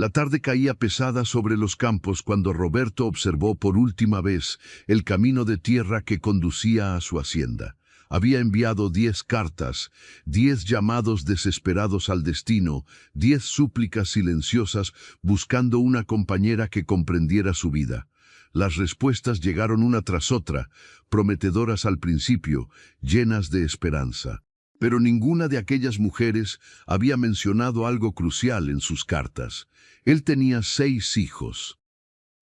La tarde caía pesada sobre los campos cuando Roberto observó por última vez el camino de tierra que conducía a su hacienda. Había enviado 10 cartas, 10 llamados desesperados al destino, 10 súplicas silenciosas buscando una compañera que comprendiera su vida. Las respuestas llegaron una tras otra, prometedoras al principio, llenas de esperanza. Pero ninguna de aquellas mujeres había mencionado algo crucial en sus cartas. Él tenía 6 hijos,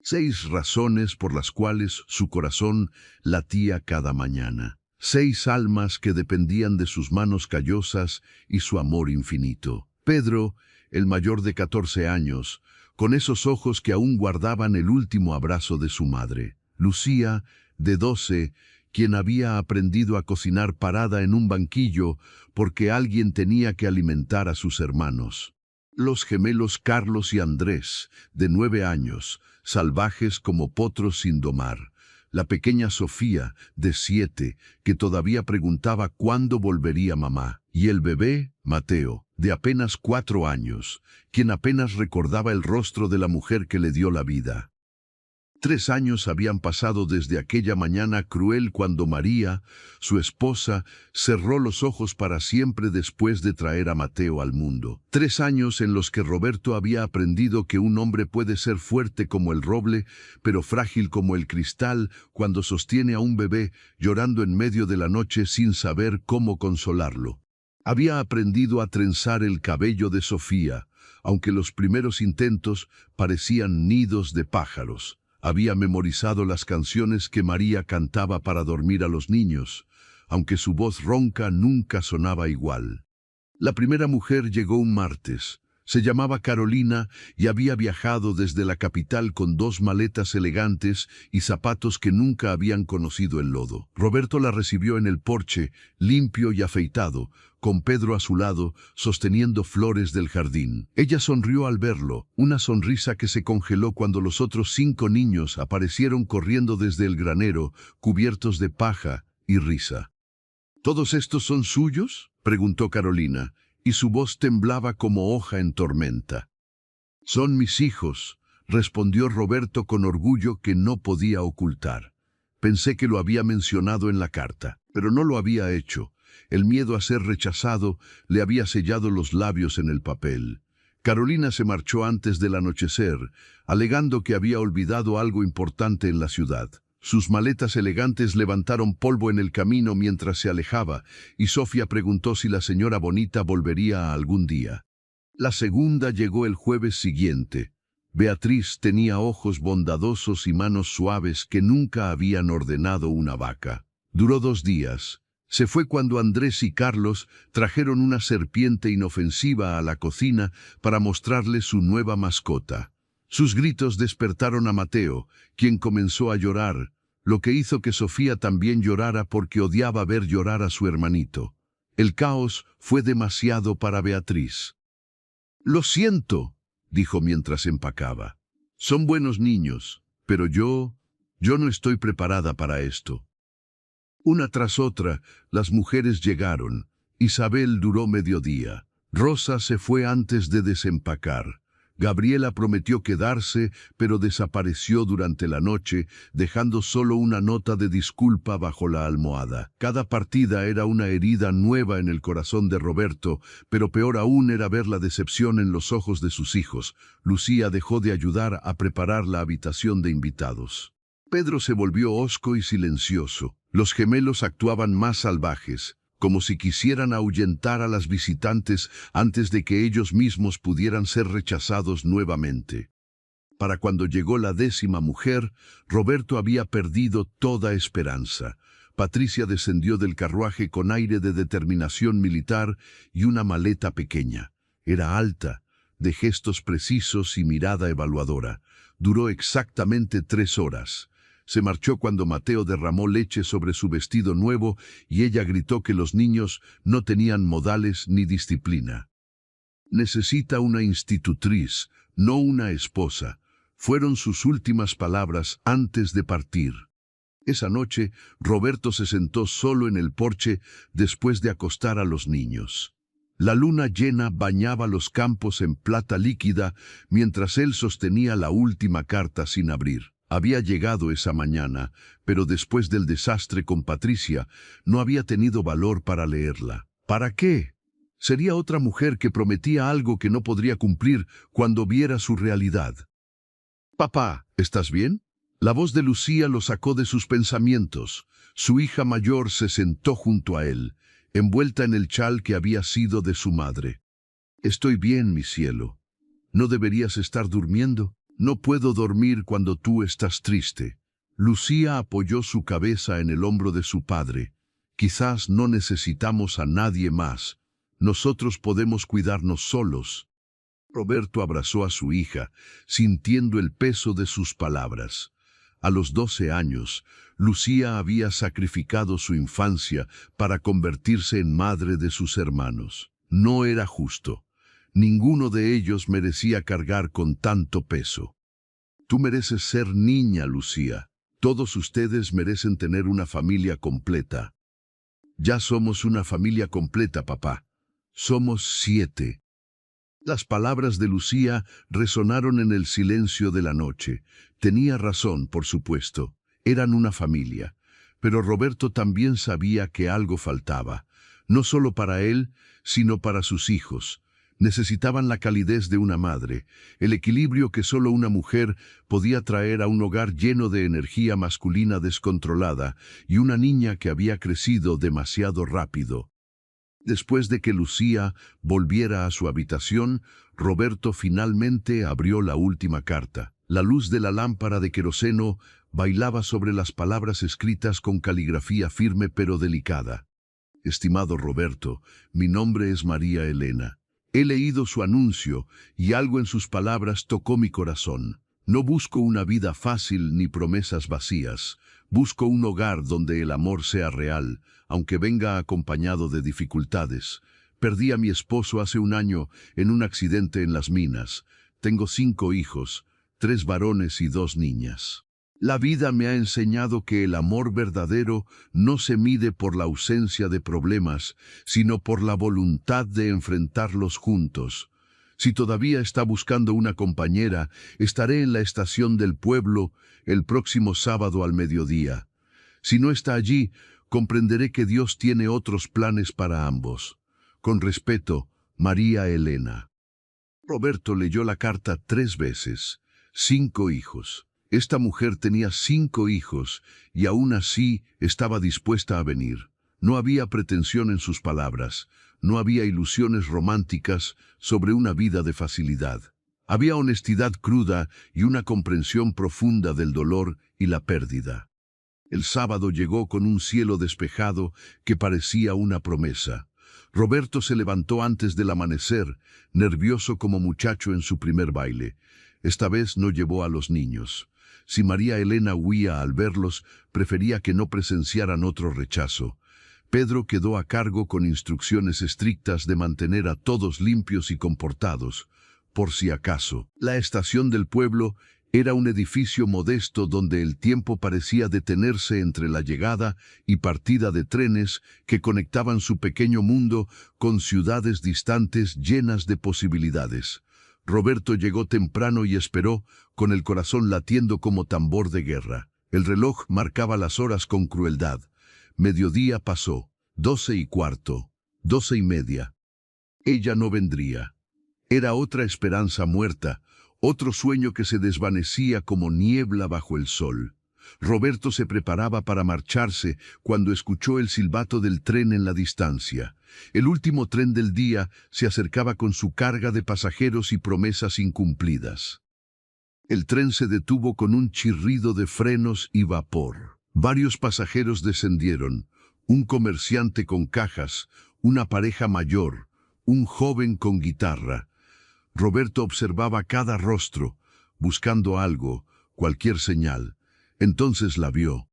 6 razones por las cuales su corazón latía cada mañana. 6 almas que dependían de sus manos callosas y su amor infinito. Pedro, el mayor de 14 años, con esos ojos que aún guardaban el último abrazo de su madre. Lucía, de 12, quien había aprendido a cocinar parada en un banquillo porque alguien tenía que alimentar a sus hermanos. Los gemelos Carlos y Andrés, de 9 años, salvajes como potros sin domar. La pequeña Sofía, de 7, que todavía preguntaba cuándo volvería mamá. Y el bebé, Mateo, de apenas 4 años, quien apenas recordaba el rostro de la mujer que le dio la vida. 3 años habían pasado desde aquella mañana cruel cuando María, su esposa, cerró los ojos para siempre después de traer a Mateo al mundo. 3 años en los que Roberto había aprendido que un hombre puede ser fuerte como el roble, pero frágil como el cristal cuando sostiene a un bebé llorando en medio de la noche sin saber cómo consolarlo. Había aprendido a trenzar el cabello de Sofía, aunque los primeros intentos parecían nidos de pájaros. Había memorizado las canciones que María cantaba para dormir a los niños, aunque su voz ronca nunca sonaba igual. La primera mujer llegó un martes. Se llamaba Carolina y había viajado desde la capital con 2 maletas elegantes y zapatos que nunca habían conocido el lodo. Roberto la recibió en el porche, limpio y afeitado, con Pedro a su lado, sosteniendo flores del jardín. Ella sonrió al verlo, una sonrisa que se congeló cuando los otros 5 niños aparecieron corriendo desde el granero, cubiertos de paja y risa. ¿Todos estos son suyos?, preguntó Carolina, y su voz temblaba como hoja en tormenta. «Son mis hijos», respondió Roberto con orgullo que no podía ocultar. Pensé que lo había mencionado en la carta, pero no lo había hecho. El miedo a ser rechazado le había sellado los labios en el papel. Carolina se marchó antes del anochecer, alegando que había olvidado algo importante en la ciudad. Sus maletas elegantes levantaron polvo en el camino mientras se alejaba, y Sofía preguntó si la señora Bonita volvería algún día. La segunda llegó el jueves siguiente. Beatriz tenía ojos bondadosos y manos suaves que nunca habían ordenado una vaca. Duró 2 días. Se fue cuando Andrés y Carlos trajeron una serpiente inofensiva a la cocina para mostrarle su nueva mascota. Sus gritos despertaron a Mateo, quien comenzó a llorar, lo que hizo que Sofía también llorara porque odiaba ver llorar a su hermanito. El caos fue demasiado para Beatriz. «Lo siento», dijo mientras empacaba. «Son buenos niños, pero yo no estoy preparada para esto». Una tras otra, las mujeres llegaron. Isabel duró mediodía. Rosa se fue antes de desempacar. Gabriela prometió quedarse, pero desapareció durante la noche, dejando solo una nota de disculpa bajo la almohada. Cada partida era una herida nueva en el corazón de Roberto, pero peor aún era ver la decepción en los ojos de sus hijos. Lucía dejó de ayudar a preparar la habitación de invitados. Pedro se volvió hosco y silencioso. Los gemelos actuaban más salvajes, como si quisieran ahuyentar a las visitantes antes de que ellos mismos pudieran ser rechazados nuevamente. Para cuando llegó la 10ª mujer, Roberto había perdido toda esperanza. Patricia descendió del carruaje con aire de determinación militar y una maleta pequeña. Era alta, de gestos precisos y mirada evaluadora. Duró exactamente 3 horas. Se marchó cuando Mateo derramó leche sobre su vestido nuevo y ella gritó que los niños no tenían modales ni disciplina. «Necesita una institutriz, no una esposa», fueron sus últimas palabras antes de partir. Esa noche, Roberto se sentó solo en el porche después de acostar a los niños. La luna llena bañaba los campos en plata líquida mientras él sostenía la última carta sin abrir. Había llegado esa mañana, pero después del desastre con Patricia, no había tenido valor para leerla. ¿Para qué? Sería otra mujer que prometía algo que no podría cumplir cuando viera su realidad. «Papá, ¿estás bien?» La voz de Lucía lo sacó de sus pensamientos. Su hija mayor se sentó junto a él, envuelta en el chal que había sido de su madre. «Estoy bien, mi cielo. ¿No deberías estar durmiendo?» «No puedo dormir cuando tú estás triste». Lucía apoyó su cabeza en el hombro de su padre. «Quizás no necesitamos a nadie más. Nosotros podemos cuidarnos solos». Roberto abrazó a su hija, sintiendo el peso de sus palabras. A los 12 años, Lucía había sacrificado su infancia para convertirse en madre de sus hermanos. No era justo. Ninguno de ellos merecía cargar con tanto peso. Tú mereces ser niña, Lucía. Todos ustedes merecen tener una familia completa. Ya somos una familia completa, papá. Somos 7. Las palabras de Lucía resonaron en el silencio de la noche. Tenía razón, por supuesto. Eran una familia. Pero Roberto también sabía que algo faltaba. No solo para él, sino para sus hijos. Necesitaban la calidez de una madre, el equilibrio que solo una mujer podía traer a un hogar lleno de energía masculina descontrolada y una niña que había crecido demasiado rápido. Después de que Lucía volviera a su habitación, Roberto finalmente abrió la última carta. La luz de la lámpara de queroseno bailaba sobre las palabras escritas con caligrafía firme pero delicada. «Estimado Roberto, mi nombre es María Elena. He leído su anuncio y algo en sus palabras tocó mi corazón. No busco una vida fácil ni promesas vacías. Busco un hogar donde el amor sea real, aunque venga acompañado de dificultades. Perdí a mi esposo hace un año en un accidente en las minas. Tengo 5 hijos, 3 varones y 2 niñas. La vida me ha enseñado que el amor verdadero no se mide por la ausencia de problemas, sino por la voluntad de enfrentarlos juntos. Si todavía está buscando una compañera, estaré en la estación del pueblo el próximo sábado al mediodía. Si no está allí, comprenderé que Dios tiene otros planes para ambos. Con respeto, María Elena». Roberto leyó la carta 3 veces. 5 hijos. Esta mujer tenía 5 hijos y aún así estaba dispuesta a venir. No había pretensión en sus palabras, no había ilusiones románticas sobre una vida de facilidad. Había honestidad cruda y una comprensión profunda del dolor y la pérdida. El sábado llegó con un cielo despejado que parecía una promesa. Roberto se levantó antes del amanecer, nervioso como muchacho en su primer baile. Esta vez no llevó a los niños. Si María Elena huía al verlos, prefería que no presenciaran otro rechazo. Pedro quedó a cargo con instrucciones estrictas de mantener a todos limpios y comportados. Por si acaso, la estación del pueblo era un edificio modesto donde el tiempo parecía detenerse entre la llegada y partida de trenes que conectaban su pequeño mundo con ciudades distantes llenas de posibilidades. Roberto llegó temprano y esperó, con el corazón latiendo como tambor de guerra. El reloj marcaba las horas con crueldad. Mediodía pasó, 12:15, 12:30. Ella no vendría. Era otra esperanza muerta, otro sueño que se desvanecía como niebla bajo el sol. Roberto se preparaba para marcharse cuando escuchó el silbato del tren en la distancia. El último tren del día se acercaba con su carga de pasajeros y promesas incumplidas. El tren se detuvo con un chirrido de frenos y vapor. Varios pasajeros descendieron, un comerciante con cajas, una pareja mayor, un joven con guitarra. Roberto observaba cada rostro, buscando algo, cualquier señal. Entonces la vio.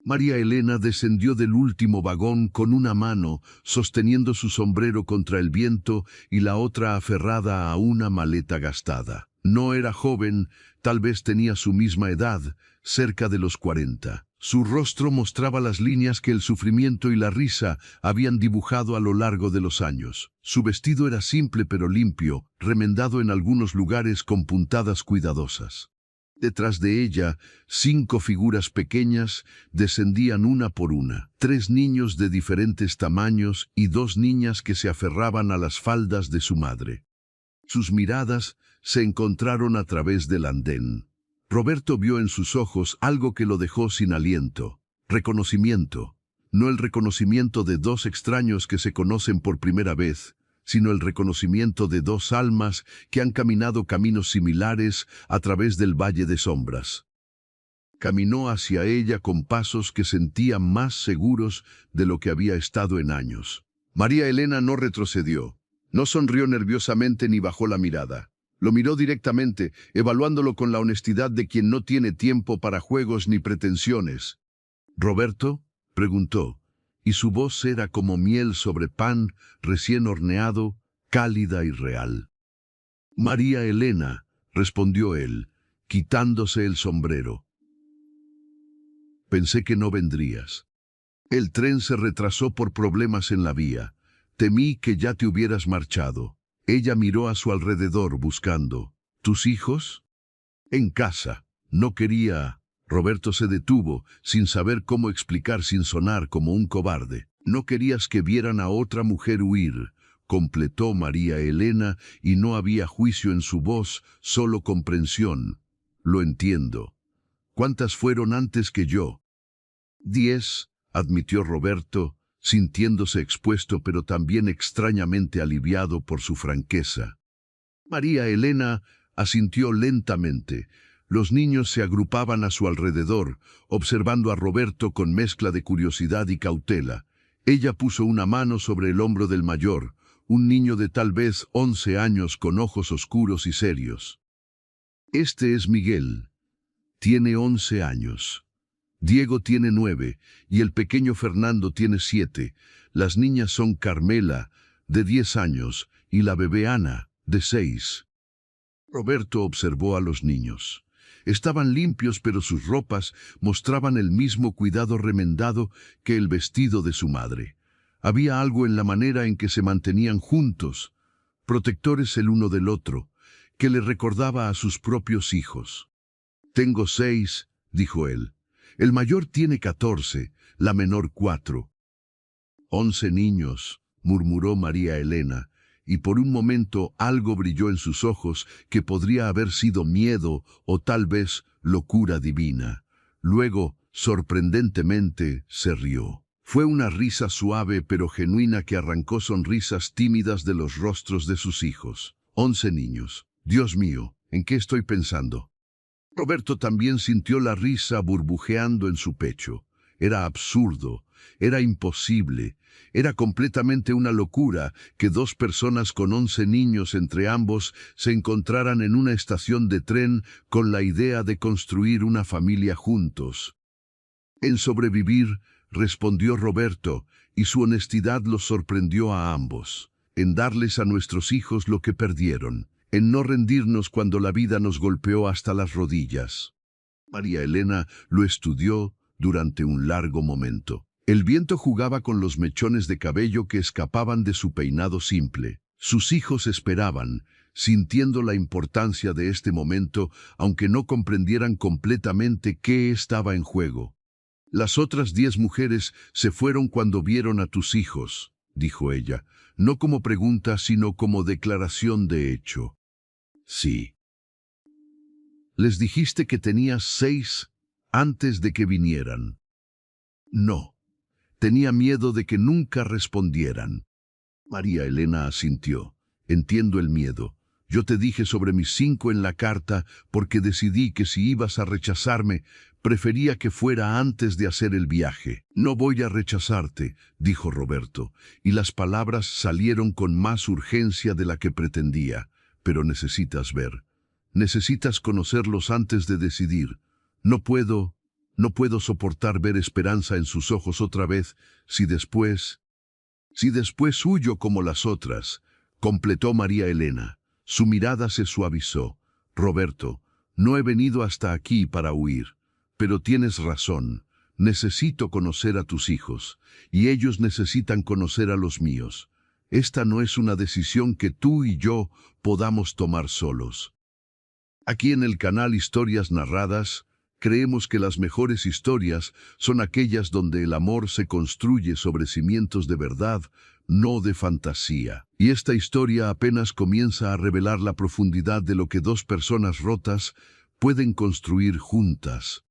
María Elena descendió del último vagón con una mano sosteniendo su sombrero contra el viento y la otra aferrada a una maleta gastada. No era joven, tal vez tenía su misma edad, cerca de los 40. Su rostro mostraba las líneas que el sufrimiento y la risa habían dibujado a lo largo de los años. Su vestido era simple pero limpio, remendado en algunos lugares con puntadas cuidadosas. Detrás de ella, 5 figuras pequeñas descendían una por una. 3 niños de diferentes tamaños y 2 niñas que se aferraban a las faldas de su madre. Sus miradas se encontraron a través del andén. Roberto vio en sus ojos algo que lo dejó sin aliento. Reconocimiento. No el reconocimiento de 2 extraños que se conocen por primera vez, sino el reconocimiento de 2 almas que han caminado caminos similares a través del Valle de Sombras. Caminó hacia ella con pasos que sentía más seguros de lo que había estado en años. María Elena no retrocedió, no sonrió nerviosamente ni bajó la mirada. Lo miró directamente, evaluándolo con la honestidad de quien no tiene tiempo para juegos ni pretensiones. «¿Roberto?», preguntó, y su voz era como miel sobre pan recién horneado, cálida y real. «María Elena», respondió él, quitándose el sombrero. «Pensé que no vendrías. El tren se retrasó por problemas en la vía. Temí que ya te hubieras marchado». Ella miró a su alrededor buscando. «¿Tus hijos?». «En casa. No quería». Roberto se detuvo, sin saber cómo explicar sin sonar como un cobarde. «No querías que vieran a otra mujer huir», completó María Elena, y no había juicio en su voz, solo comprensión. «Lo entiendo. ¿Cuántas fueron antes que yo?». 10, admitió Roberto, sintiéndose expuesto pero también extrañamente aliviado por su franqueza. María Elena asintió lentamente. Los niños se agrupaban a su alrededor, observando a Roberto con mezcla de curiosidad y cautela. Ella puso una mano sobre el hombro del mayor, un niño de tal vez 11 años con ojos oscuros y serios. «Este es Miguel. Tiene 11 años. Diego tiene 9 y el pequeño Fernando tiene 7. Las niñas son Carmela, de 10 años, y la bebé Ana, de 6. Roberto observó a los niños. Estaban limpios, pero sus ropas mostraban el mismo cuidado remendado que el vestido de su madre. Había algo en la manera en que se mantenían juntos, protectores el uno del otro, que le recordaba a sus propios hijos. «Tengo 6», dijo él. «El mayor tiene 14, la menor 4. 11 niños», murmuró María Elena, y por un momento algo brilló en sus ojos que podría haber sido miedo o tal vez locura divina. Luego, sorprendentemente, se rió. Fue una risa suave pero genuina que arrancó sonrisas tímidas de los rostros de sus hijos. 11 niños. Dios mío, ¿en qué estoy pensando? Roberto también sintió la risa burbujeando en su pecho. Era absurdo, era imposible, era completamente una locura que 2 personas con 11 niños entre ambos se encontraran en una estación de tren con la idea de construir una familia juntos. «En sobrevivir», respondió Roberto, y su honestidad los sorprendió a ambos. «En darles a nuestros hijos lo que perdieron. En no rendirnos cuando la vida nos golpeó hasta las rodillas». María Elena lo estudió durante un largo momento. El viento jugaba con los mechones de cabello que escapaban de su peinado simple. Sus hijos esperaban, sintiendo la importancia de este momento, aunque no comprendieran completamente qué estaba en juego. «Las otras 10 mujeres se fueron cuando vieron a tus hijos», dijo ella, no como pregunta, sino como declaración de hecho. «Sí». «¿Les dijiste que tenías 6 antes de que vinieran?» «No. Tenía miedo de que nunca respondieran». María Elena asintió. «Entiendo el miedo. Yo te dije sobre mis 5 en la carta porque decidí que si ibas a rechazarme, prefería que fuera antes de hacer el viaje». «No voy a rechazarte», dijo Roberto, y las palabras salieron con más urgencia de la que pretendía. «Pero necesitas ver. Necesitas conocerlos antes de decidir. No puedo soportar ver esperanza en sus ojos otra vez si después huyo como las otras», completó María Elena. Su mirada se suavizó. «Roberto, no he venido hasta aquí para huir. Pero tienes razón. necesito conocer a tus hijos, y ellos necesitan conocer a los míos. Esta no es una decisión que tú y yo podamos tomar solos. Aquí en el canal Historias Narradas, creemos que las mejores historias son aquellas donde el amor se construye sobre cimientos de verdad, no de fantasía. Y esta historia apenas comienza a revelar la profundidad de lo que dos personas rotas pueden construir juntas.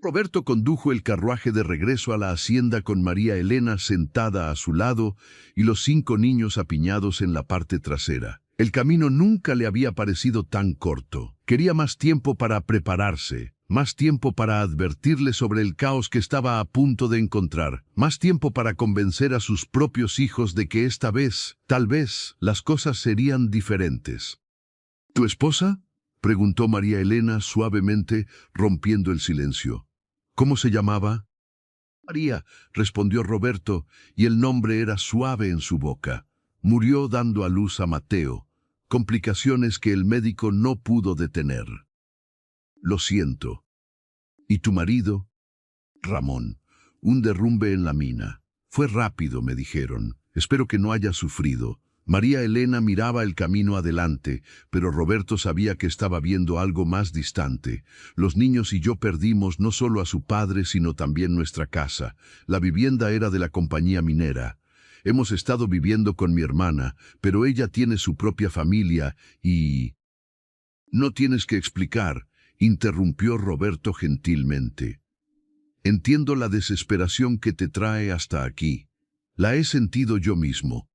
Roberto condujo el carruaje de regreso a la hacienda con María Elena sentada a su lado y los 5 niños apiñados en la parte trasera. El camino nunca le había parecido tan corto. Quería más tiempo para prepararse, más tiempo para advertirle sobre el caos que estaba a punto de encontrar, más tiempo para convencer a sus propios hijos de que esta vez, tal vez, las cosas serían diferentes. ¿Tu esposa?, preguntó María Elena suavemente, rompiendo el silencio. ¿Cómo se llamaba? María, respondió Roberto, y el nombre era suave en su boca. Murió dando a luz a Mateo, complicaciones que el médico no pudo detener. Lo siento. ¿Y tu marido? Ramón, un derrumbe en la mina. Fue rápido, me dijeron. Espero que no haya sufrido. María Elena miraba el camino adelante, pero Roberto sabía que estaba viendo algo más distante. Los niños y yo perdimos no solo a su padre, sino también nuestra casa. La vivienda era de la compañía minera. Hemos estado viviendo con mi hermana, pero ella tiene su propia familia y... No tienes que explicar, interrumpió Roberto gentilmente. Entiendo la desesperación que te trae hasta aquí. La he sentido yo mismo.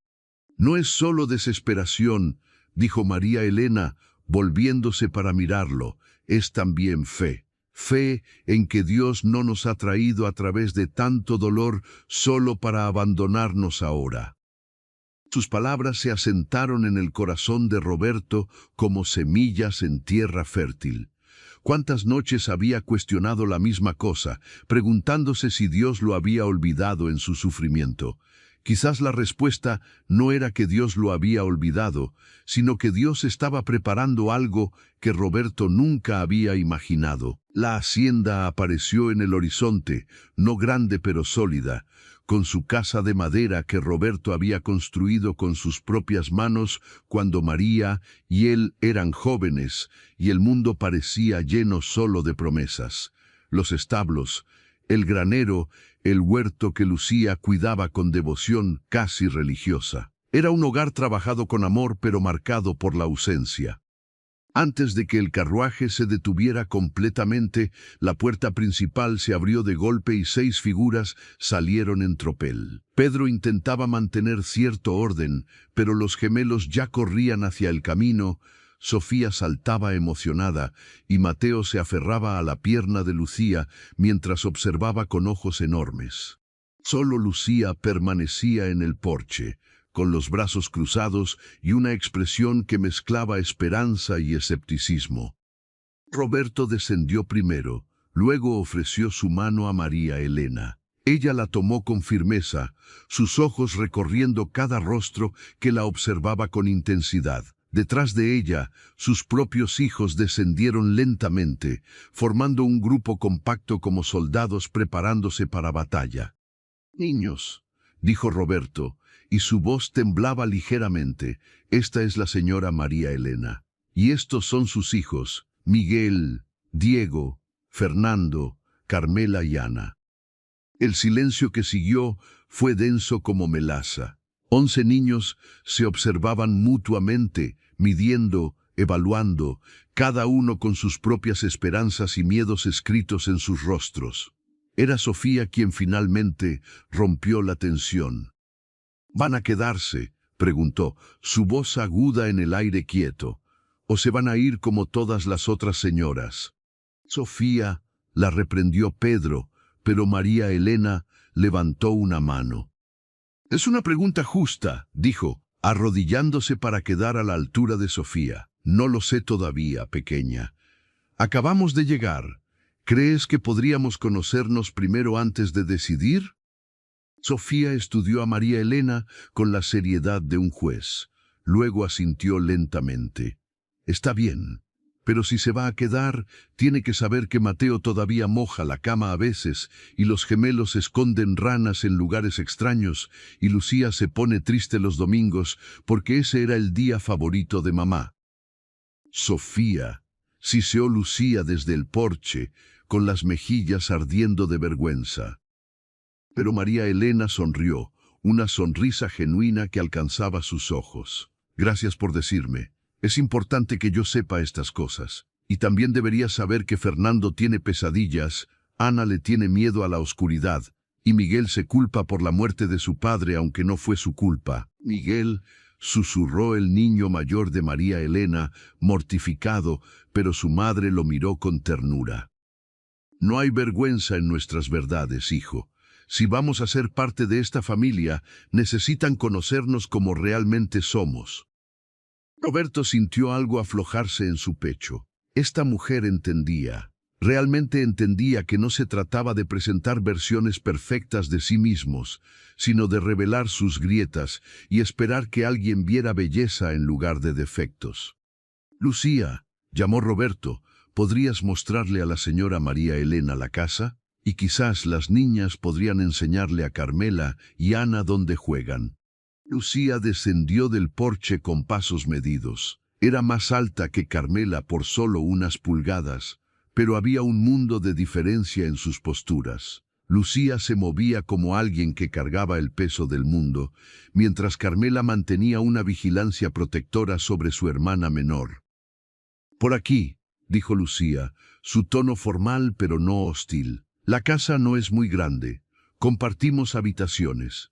No es solo desesperación, dijo María Elena, volviéndose para mirarlo, es también fe. Fe en que Dios no nos ha traído a través de tanto dolor solo para abandonarnos ahora. Sus palabras se asentaron en el corazón de Roberto como semillas en tierra fértil. ¿Cuántas noches había cuestionado la misma cosa, preguntándose si Dios lo había olvidado en su sufrimiento? Quizás la respuesta no era que Dios lo había olvidado, sino que Dios estaba preparando algo que Roberto nunca había imaginado. La hacienda apareció en el horizonte, no grande pero sólida, con su casa de madera que Roberto había construido con sus propias manos cuando María y él eran jóvenes y el mundo parecía lleno solo de promesas. Los establos, el granero, el huerto que Lucía cuidaba con devoción casi religiosa. Era un hogar trabajado con amor pero marcado por la ausencia. Antes de que el carruaje se detuviera completamente, la puerta principal se abrió de golpe y 6 figuras salieron en tropel. Pedro intentaba mantener cierto orden, pero los gemelos ya corrían hacia el camino. Sofía saltaba emocionada y Mateo se aferraba a la pierna de Lucía mientras observaba con ojos enormes. Solo Lucía permanecía en el porche, con los brazos cruzados y una expresión que mezclaba esperanza y escepticismo. Roberto descendió primero, luego ofreció su mano a María Elena. Ella la tomó con firmeza, sus ojos recorriendo cada rostro que la observaba con intensidad. Detrás de ella, sus propios hijos descendieron lentamente, formando un grupo compacto como soldados preparándose para batalla. «Niños», dijo Roberto, y su voz temblaba ligeramente, «esta es la señora María Elena. Y estos son sus hijos, Miguel, Diego, Fernando, Carmela y Ana». El silencio que siguió fue denso como melaza. 11 niños se observaban mutuamente, midiendo, evaluando, cada uno con sus propias esperanzas y miedos escritos en sus rostros. Era Sofía quien finalmente rompió la tensión. «¿Van a quedarse?», preguntó, su voz aguda en el aire quieto. «¿O se van a ir como todas las otras señoras?». Sofía, la reprendió Pedro, pero María Elena levantó una mano. «Es una pregunta justa», dijo, arrodillándose para quedar a la altura de Sofía. «No lo sé todavía, pequeña. Acabamos de llegar. ¿Crees que podríamos conocernos primero antes de decidir?». Sofía estudió a María Elena con la seriedad de un juez. Luego asintió lentamente. «Está bien, Pero si se va a quedar, tiene que saber que Mateo todavía moja la cama a veces, y los gemelos esconden ranas en lugares extraños, y Lucía se pone triste los domingos, porque ese era el día favorito de mamá. Sofía, siseó Lucía desde el porche, con las mejillas ardiendo de vergüenza. Pero María Elena sonrió, una sonrisa genuina que alcanzaba sus ojos. Gracias por decirme. Es importante que yo sepa estas cosas. Y también deberías saber que Fernando tiene pesadillas, Ana le tiene miedo a la oscuridad, y Miguel se culpa por la muerte de su padre aunque no fue su culpa. Miguel, susurró el niño mayor de María Elena, mortificado, pero su madre lo miró con ternura. No hay vergüenza en nuestras verdades, hijo. Si vamos a ser parte de esta familia, necesitan conocernos como realmente somos. Roberto sintió algo aflojarse en su pecho. Esta mujer entendía, realmente entendía que no se trataba de presentar versiones perfectas de sí mismos, sino de revelar sus grietas y esperar que alguien viera belleza en lugar de defectos. Lucía, llamó Roberto, ¿podrías mostrarle a la señora María Elena la casa? Y quizás las niñas podrían enseñarle a Carmela y Ana dónde juegan. Lucía descendió del porche con pasos medidos. Era más alta que Carmela por solo unas pulgadas, pero había un mundo de diferencia en sus posturas. Lucía se movía como alguien que cargaba el peso del mundo, mientras Carmela mantenía una vigilancia protectora sobre su hermana menor. «Por aquí», dijo Lucía, su tono formal pero no hostil. «La casa no es muy grande. Compartimos habitaciones».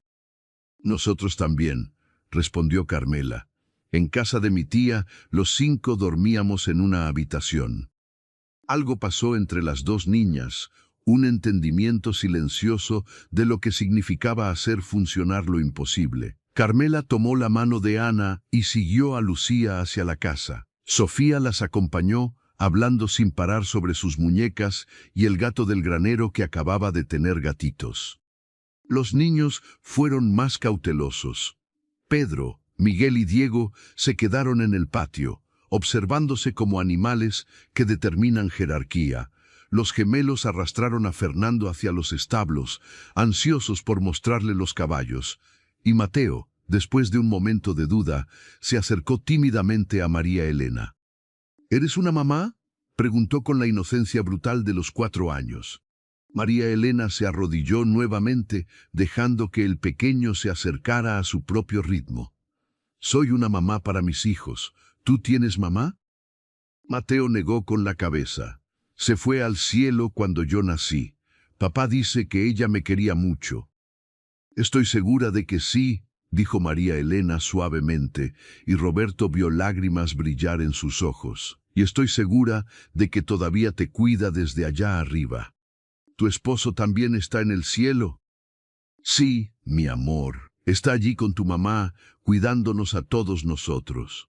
«Nosotros también», respondió Carmela. «En casa de mi tía, los 5 dormíamos en una habitación». Algo pasó entre las dos niñas, un entendimiento silencioso de lo que significaba hacer funcionar lo imposible. Carmela tomó la mano de Ana y siguió a Lucía hacia la casa. Sofía las acompañó, hablando sin parar sobre sus muñecas y el gato del granero que acababa de tener gatitos. Los niños fueron más cautelosos. Pedro, Miguel y Diego se quedaron en el patio, observándose como animales que determinan jerarquía. Los gemelos arrastraron a Fernando hacia los establos, ansiosos por mostrarle los caballos, y Mateo, después de un momento de duda, se acercó tímidamente a María Elena. «¿Eres una mamá?», preguntó con la inocencia brutal de los 4 años. María Elena se arrodilló nuevamente, dejando que el pequeño se acercara a su propio ritmo. «Soy una mamá para mis hijos. ¿Tú tienes mamá?». Mateo negó con la cabeza. «Se fue al cielo cuando yo nací. Papá dice que ella me quería mucho». «Estoy segura de que sí», dijo María Elena suavemente, y Roberto vio lágrimas brillar en sus ojos. «Y estoy segura de que todavía te cuida desde allá arriba». «¿Tu esposo también está en el cielo?». «Sí, mi amor. Está allí con tu mamá, cuidándonos a todos nosotros».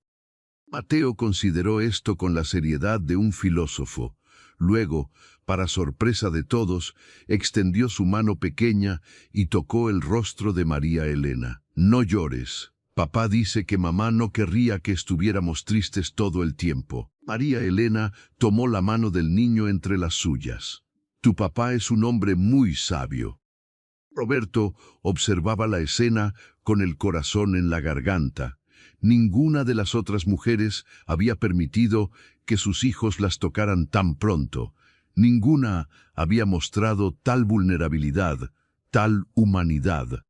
Mateo consideró esto con la seriedad de un filósofo. Luego, para sorpresa de todos, extendió su mano pequeña y tocó el rostro de María Elena. «No llores. Papá dice que mamá no querría que estuviéramos tristes todo el tiempo». María Elena tomó la mano del niño entre las suyas. «Tu papá es un hombre muy sabio». Roberto observaba la escena con el corazón en la garganta. Ninguna de las otras mujeres había permitido que sus hijos las tocaran tan pronto. Ninguna había mostrado tal vulnerabilidad, tal humanidad.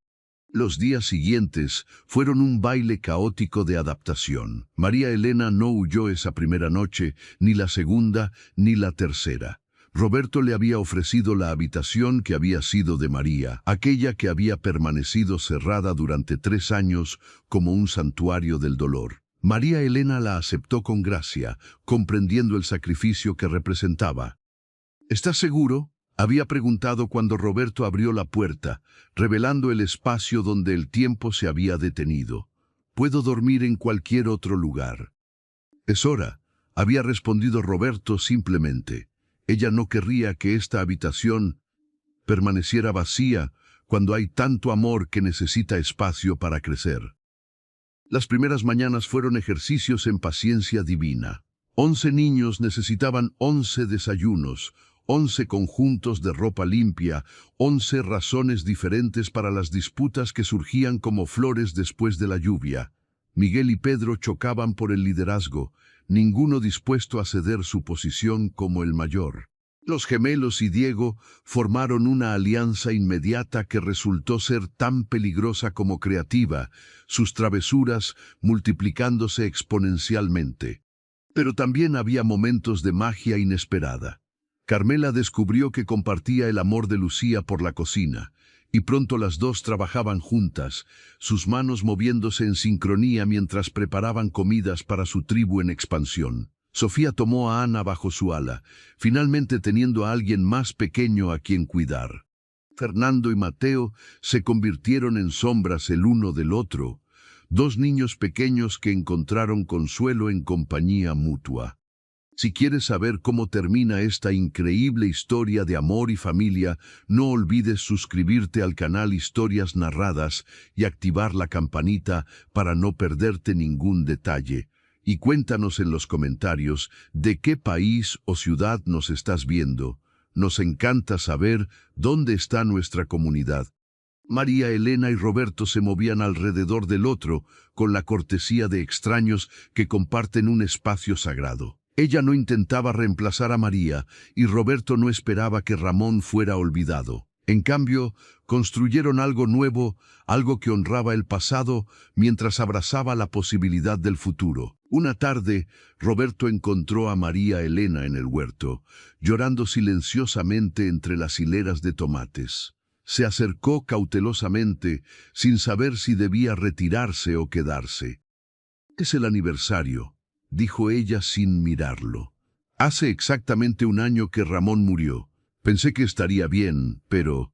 Los días siguientes fueron un baile caótico de adaptación. María Elena no huyó esa primera noche, ni la segunda, ni la tercera. Roberto le había ofrecido la habitación que había sido de María, aquella que había permanecido cerrada durante 3 años como un santuario del dolor. María Elena la aceptó con gracia, comprendiendo el sacrificio que representaba. «¿Estás seguro?», había preguntado cuando Roberto abrió la puerta, revelando el espacio donde el tiempo se había detenido. «Puedo dormir en cualquier otro lugar». «Es hora», había respondido Roberto simplemente. Ella no querría que esta habitación permaneciera vacía cuando hay tanto amor que necesita espacio para crecer. Las primeras mañanas fueron ejercicios en paciencia divina. 11 niños necesitaban 11 desayunos, 11 conjuntos de ropa limpia, 11 razones diferentes para las disputas que surgían como flores después de la lluvia. Miguel y Pedro chocaban por el liderazgo, ninguno dispuesto a ceder su posición como el mayor. Los gemelos y Diego formaron una alianza inmediata que resultó ser tan peligrosa como creativa, sus travesuras multiplicándose exponencialmente. Pero también había momentos de magia inesperada. Carmela descubrió que compartía el amor de Lucía por la cocina, y pronto las dos trabajaban juntas, sus manos moviéndose en sincronía mientras preparaban comidas para su tribu en expansión. Sofía tomó a Ana bajo su ala, finalmente teniendo a alguien más pequeño a quien cuidar. Fernando y Mateo se convirtieron en sombras el uno del otro, dos niños pequeños que encontraron consuelo en compañía mutua. Si quieres saber cómo termina esta increíble historia de amor y familia, no olvides suscribirte al canal Historias Narradas y activar la campanita para no perderte ningún detalle. Y cuéntanos en los comentarios de qué país o ciudad nos estás viendo. Nos encanta saber dónde está nuestra comunidad. María Elena y Roberto se movían alrededor del otro, con la cortesía de extraños que comparten un espacio sagrado. Ella no intentaba reemplazar a María, y Roberto no esperaba que Ramón fuera olvidado. En cambio, construyeron algo nuevo, algo que honraba el pasado, mientras abrazaba la posibilidad del futuro. Una tarde, Roberto encontró a María Elena en el huerto, llorando silenciosamente entre las hileras de tomates. Se acercó cautelosamente, sin saber si debía retirarse o quedarse. «Es el aniversario», dijo ella sin mirarlo. «Hace exactamente un año que Ramón murió. Pensé que estaría bien, pero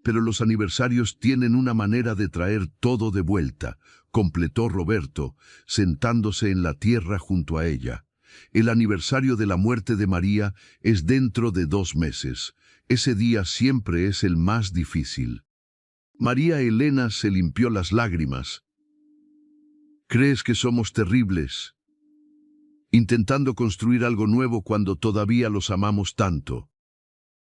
los aniversarios tienen una manera de traer todo de vuelta», completó Roberto, sentándose en la tierra junto a ella. «El aniversario de la muerte de María es dentro de 2 meses. Ese día siempre es el más difícil». María Elena se limpió las lágrimas. «¿Crees que somos terribles? Intentando construir algo nuevo cuando todavía los amamos tanto».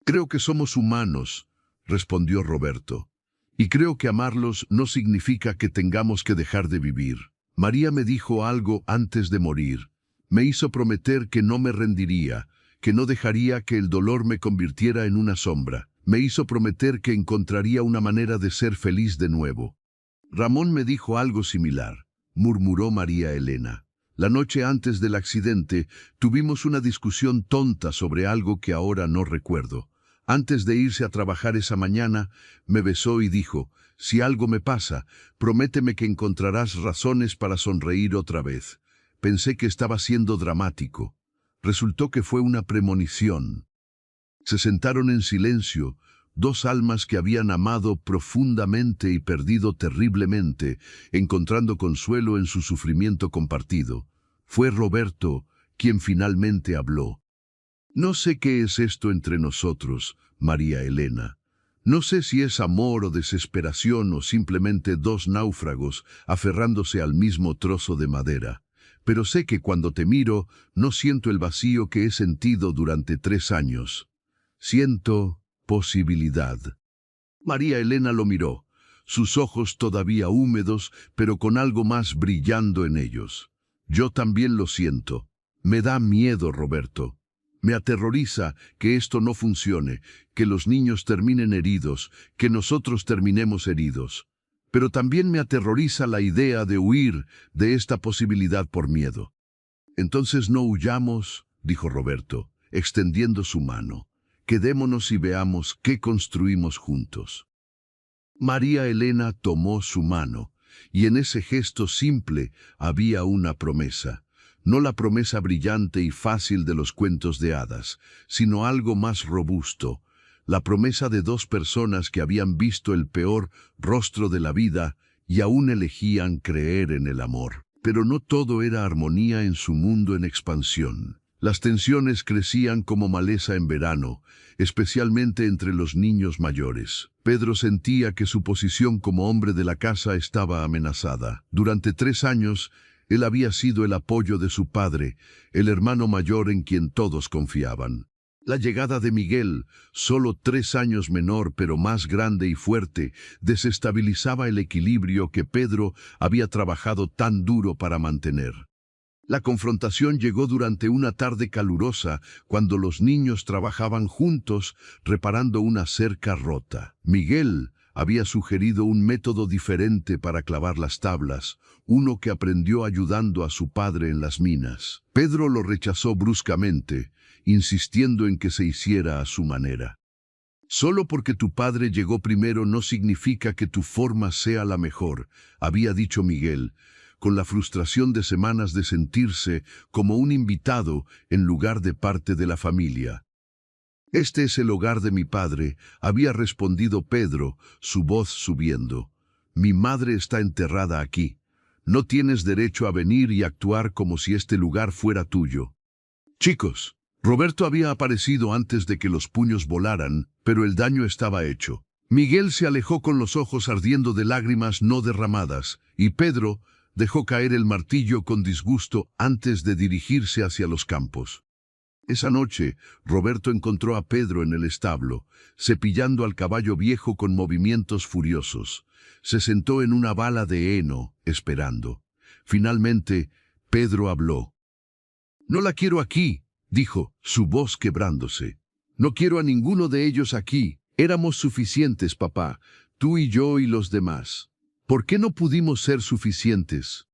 «Creo que somos humanos», respondió Roberto. «Y creo que amarlos no significa que tengamos que dejar de vivir. María me dijo algo antes de morir. Me hizo prometer que no me rendiría, que no dejaría que el dolor me convirtiera en una sombra. Me hizo prometer que encontraría una manera de ser feliz de nuevo». «Ramón me dijo algo similar», murmuró María Elena. «La noche antes del accidente tuvimos una discusión tonta sobre algo que ahora no recuerdo. Antes de irse a trabajar esa mañana, me besó y dijo, si algo me pasa, prométeme que encontrarás razones para sonreír otra vez. Pensé que estaba siendo dramático. Resultó que fue una premonición». Se sentaron en silencio, dos almas que habían amado profundamente y perdido terriblemente, encontrando consuelo en su sufrimiento compartido. Fue Roberto quien finalmente habló. «No sé qué es esto entre nosotros, María Elena. No sé si es amor o desesperación o simplemente dos náufragos aferrándose al mismo trozo de madera. Pero sé que cuando te miro, no siento el vacío que he sentido durante 3 años. Siento posibilidad». María Elena lo miró, sus ojos todavía húmedos, pero con algo más brillando en ellos. «Yo también lo siento. Me da miedo, Roberto. Me aterroriza que esto no funcione, que los niños terminen heridos, que nosotros terminemos heridos. Pero también me aterroriza la idea de huir de esta posibilidad por miedo». «Entonces no huyamos», dijo Roberto, extendiendo su mano. «Quedémonos y veamos qué construimos juntos». María Elena tomó su mano, y en ese gesto simple había una promesa. No la promesa brillante y fácil de los cuentos de hadas, sino algo más robusto, la promesa de 2 personas que habían visto el peor rostro de la vida y aún elegían creer en el amor. Pero no todo era armonía en su mundo en expansión. Las tensiones crecían como maleza en verano, especialmente entre los niños mayores. Pedro sentía que su posición como hombre de la casa estaba amenazada. Durante 3 años, Él había sido el apoyo de su padre, el hermano mayor en quien todos confiaban. La llegada de Miguel, solo 3 años menor pero más grande y fuerte, desestabilizaba el equilibrio que Pedro había trabajado tan duro para mantener. La confrontación llegó durante una tarde calurosa, cuando los niños trabajaban juntos reparando una cerca rota. Miguel había sugerido un método diferente para clavar las tablas, uno que aprendió ayudando a su padre en las minas. Pedro lo rechazó bruscamente, insistiendo en que se hiciera a su manera. Solo porque tu padre llegó primero no significa que tu forma sea la mejor, había dicho Miguel, con la frustración de semanas de sentirse como un invitado en lugar de parte de la familia. Este es el hogar de mi padre, había respondido Pedro, su voz subiendo. Mi madre está enterrada aquí. No tienes derecho a venir y actuar como si este lugar fuera tuyo. Chicos, Roberto había aparecido antes de que los puños volaran, pero el daño estaba hecho. Miguel se alejó con los ojos ardiendo de lágrimas no derramadas, y Pedro dejó caer el martillo con disgusto antes de dirigirse hacia los campos. Esa noche, Roberto encontró a Pedro en el establo, cepillando al caballo viejo con movimientos furiosos. Se sentó en una bala de heno, esperando. Finalmente, Pedro habló. «No la quiero aquí», dijo, su voz quebrándose. «No quiero a ninguno de ellos aquí. Éramos suficientes, papá, tú y yo y los demás». «¿Por qué no pudimos ser suficientes?»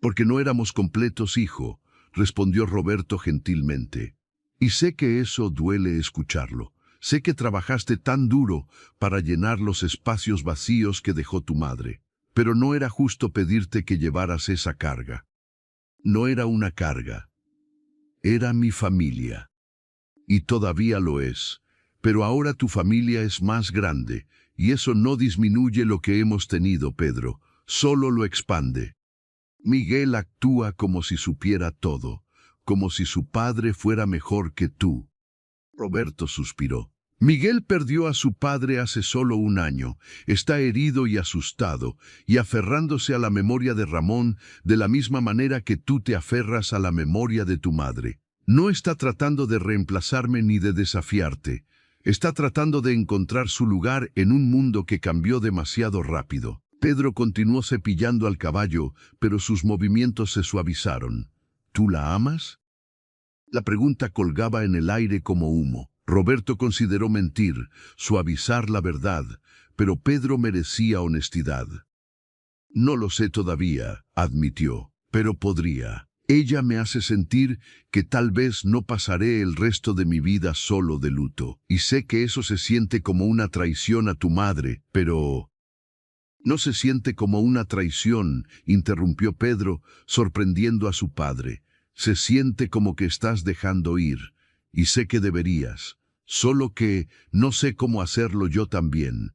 «Porque no éramos completos, hijo», respondió Roberto gentilmente. «Y sé que eso duele escucharlo. Sé que trabajaste tan duro para llenar los espacios vacíos que dejó tu madre. Pero no era justo pedirte que llevaras esa carga. No era una carga. Era mi familia. Y todavía lo es. Pero ahora tu familia es más grande. Y eso no disminuye lo que hemos tenido, Pedro. Solo lo expande». Miguel actúa como si supiera todo, como si su padre fuera mejor que tú. Roberto suspiró. Miguel perdió a su padre hace solo 1 año. Está herido y asustado, y aferrándose a la memoria de Ramón de la misma manera que tú te aferras a la memoria de tu madre. No está tratando de reemplazarme ni de desafiarte. Está tratando de encontrar su lugar en un mundo que cambió demasiado rápido. Pedro continuó cepillando al caballo, pero sus movimientos se suavizaron. ¿Tú la amas? La pregunta colgaba en el aire como humo. Roberto consideró mentir, suavizar la verdad, pero Pedro merecía honestidad. «No lo sé todavía», admitió, «pero podría. Ella me hace sentir que tal vez no pasaré el resto de mi vida solo de luto. Y sé que eso se siente como una traición a tu madre, pero...» «No se siente como una traición», interrumpió Pedro, sorprendiendo a su padre. «Se siente como que estás dejando ir, y sé que deberías, solo que no sé cómo hacerlo yo también».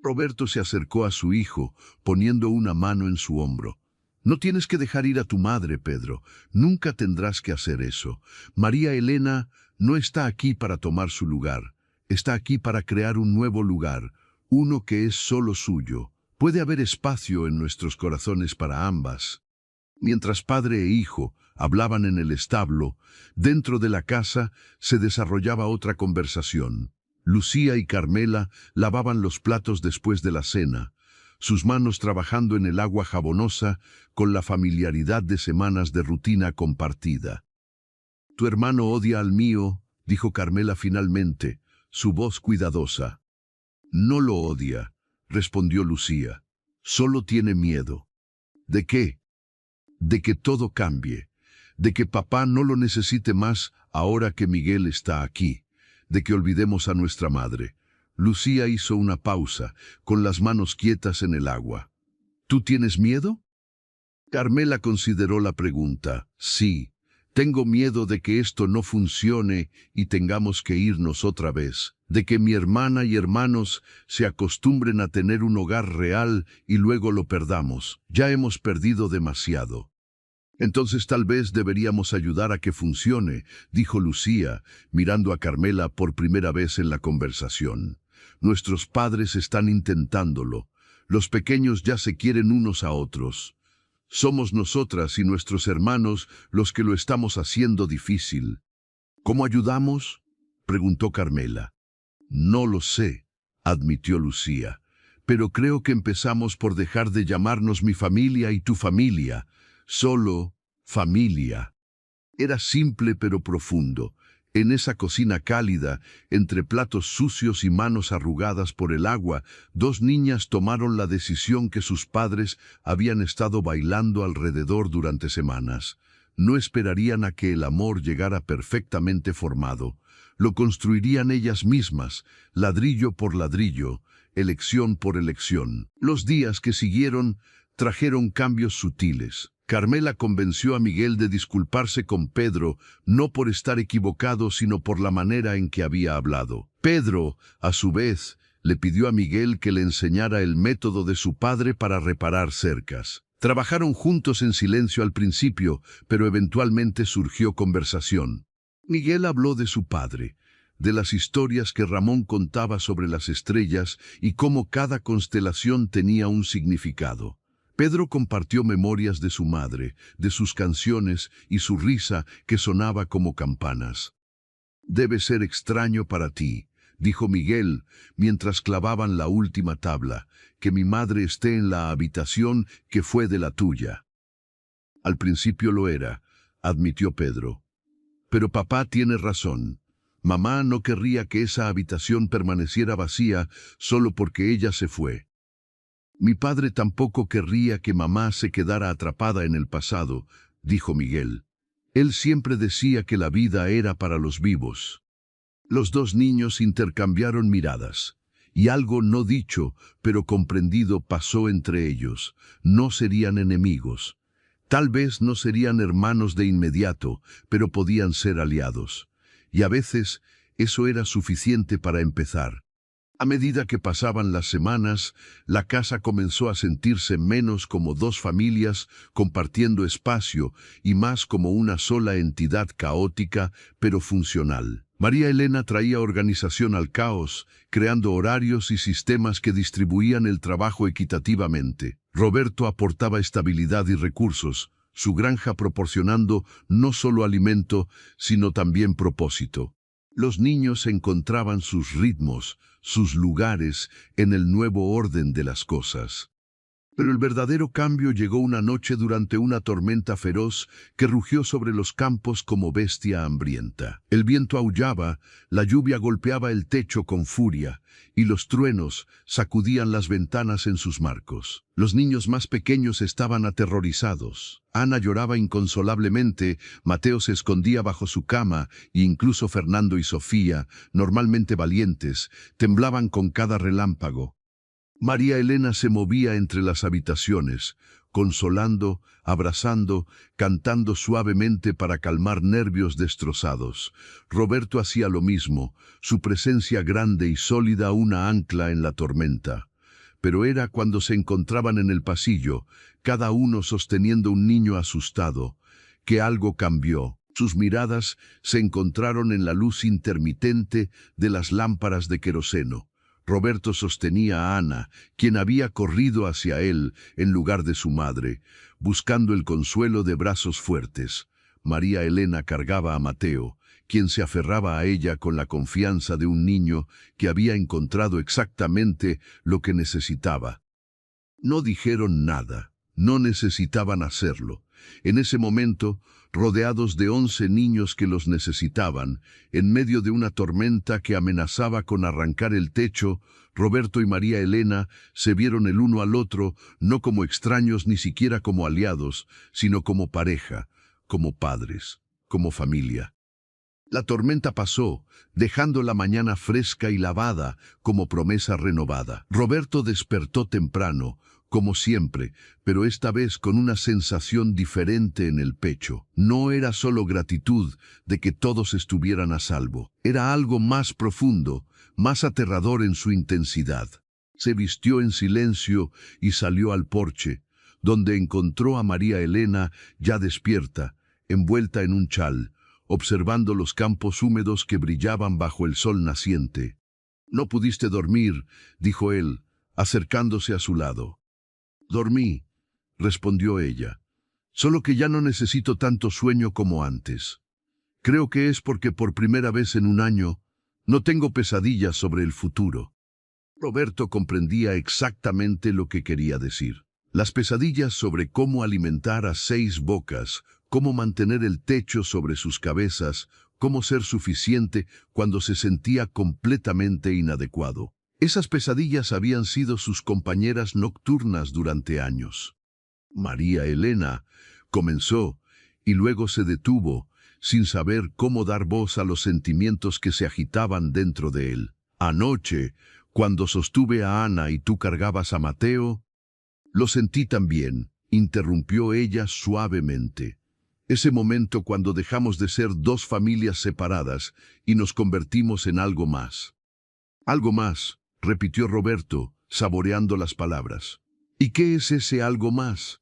Roberto se acercó a su hijo, poniendo una mano en su hombro. «No tienes que dejar ir a tu madre, Pedro. Nunca tendrás que hacer eso. María Elena no está aquí para tomar su lugar. Está aquí para crear un nuevo lugar, uno que es solo suyo. Puede haber espacio en nuestros corazones para ambas». Mientras padre e hijo hablaban en el establo, dentro de la casa se desarrollaba otra conversación. Lucía y Carmela lavaban los platos después de la cena, sus manos trabajando en el agua jabonosa con la familiaridad de semanas de rutina compartida. «Tu hermano odia al mío», dijo Carmela finalmente, su voz cuidadosa. «No lo odia», respondió Lucía. «Solo tiene miedo». «¿De qué?» «De que todo cambie, de que papá no lo necesite más ahora que Miguel está aquí, de que olvidemos a nuestra madre». Lucía hizo una pausa, con las manos quietas en el agua. «¿Tú tienes miedo?» Carmela consideró la pregunta. «Sí, tengo miedo de que esto no funcione y tengamos que irnos otra vez, de que mi hermana y hermanos se acostumbren a tener un hogar real y luego lo perdamos. Ya hemos perdido demasiado». «Entonces tal vez deberíamos ayudar a que funcione», dijo Lucía, mirando a Carmela por primera vez en la conversación. «Nuestros padres están intentándolo. Los pequeños ya se quieren unos a otros». Somos nosotras y nuestros hermanos los que lo estamos haciendo difícil. ¿Cómo ayudamos?, preguntó Carmela. No lo sé, admitió Lucía, pero creo que empezamos por dejar de llamarnos mi familia y tu familia, solo familia. Era simple pero profundo. En esa cocina cálida, entre platos sucios y manos arrugadas por el agua, dos niñas tomaron la decisión que sus padres habían estado bailando alrededor durante semanas. No esperarían a que el amor llegara perfectamente formado. Lo construirían ellas mismas, ladrillo por ladrillo, elección por elección. Los días que siguieron trajeron cambios sutiles. Carmela convenció a Miguel de disculparse con Pedro, no por estar equivocado, sino por la manera en que había hablado. Pedro, a su vez, le pidió a Miguel que le enseñara el método de su padre para reparar cercas. Trabajaron juntos en silencio al principio, pero eventualmente surgió conversación. Miguel habló de su padre, de las historias que Ramón contaba sobre las estrellas y cómo cada constelación tenía un significado. Pedro compartió memorias de su madre, de sus canciones y su risa que sonaba como campanas. «Debe ser extraño para ti», dijo Miguel, mientras clavaban la última tabla, «que mi madre esté en la habitación que fue de la tuya». Al principio lo era, admitió Pedro. Pero papá tiene razón. Mamá no querría que esa habitación permaneciera vacía solo porque ella se fue. Mi padre tampoco querría que mamá se quedara atrapada en el pasado, dijo Miguel. Él siempre decía que la vida era para los vivos. Los dos niños intercambiaron miradas, y algo no dicho, pero comprendido pasó entre ellos. No serían enemigos. Tal vez no serían hermanos de inmediato, pero podían ser aliados. Y a veces eso era suficiente para empezar. A medida que pasaban las semanas, la casa comenzó a sentirse menos como dos familias compartiendo espacio y más como una sola entidad caótica pero funcional. María Elena traía organización al caos, creando horarios y sistemas que distribuían el trabajo equitativamente. Roberto aportaba estabilidad y recursos, su granja proporcionando no solo alimento, sino también propósito. Los niños encontraban sus ritmos, sus lugares en el nuevo orden de las cosas. Pero el verdadero cambio llegó una noche durante una tormenta feroz que rugió sobre los campos como bestia hambrienta. El viento aullaba, la lluvia golpeaba el techo con furia, y los truenos sacudían las ventanas en sus marcos. Los niños más pequeños estaban aterrorizados. Ana lloraba inconsolablemente, Mateo se escondía bajo su cama, e incluso Fernando y Sofía, normalmente valientes, temblaban con cada relámpago. María Elena se movía entre las habitaciones, consolando, abrazando, cantando suavemente para calmar nervios destrozados. Roberto hacía lo mismo, su presencia grande y sólida una ancla en la tormenta. Pero era cuando se encontraban en el pasillo, cada uno sosteniendo un niño asustado, que algo cambió. Sus miradas se encontraron en la luz intermitente de las lámparas de queroseno. Roberto sostenía a Ana, quien había corrido hacia él en lugar de su madre, buscando el consuelo de brazos fuertes. María Elena cargaba a Mateo, quien se aferraba a ella con la confianza de un niño que había encontrado exactamente lo que necesitaba. No dijeron nada, no necesitaban hacerlo. En ese momento, rodeados de 11 niños que los necesitaban, en medio de una tormenta que amenazaba con arrancar el techo, Roberto y María Elena se vieron el uno al otro no como extraños ni siquiera como aliados, sino como pareja, como padres, como familia. La tormenta pasó, dejando la mañana fresca y lavada como promesa renovada. Roberto despertó temprano, como siempre, pero esta vez con una sensación diferente en el pecho. No era solo gratitud de que todos estuvieran a salvo. Era algo más profundo, más aterrador en su intensidad. Se vistió en silencio y salió al porche, donde encontró a María Elena ya despierta, envuelta en un chal, observando los campos húmedos que brillaban bajo el sol naciente. «No pudiste dormir», dijo él, acercándose a su lado. «Dormí, respondió ella. Solo que ya no necesito tanto sueño como antes. Creo que es porque por primera vez en un año no tengo pesadillas sobre el futuro. Roberto comprendía exactamente lo que quería decir. Las pesadillas sobre cómo alimentar a 6 bocas, cómo mantener el techo sobre sus cabezas, cómo ser suficiente cuando se sentía completamente inadecuado. Esas pesadillas habían sido sus compañeras nocturnas durante años. María Elena comenzó y luego se detuvo, sin saber cómo dar voz a los sentimientos que se agitaban dentro de él. Anoche, cuando sostuve a Ana y tú cargabas a Mateo, lo sentí también, interrumpió ella suavemente. Ese momento cuando dejamos de ser 2 familias separadas y nos convertimos en algo más. Algo más, repitió Roberto, saboreando las palabras. ¿Y qué es ese algo más?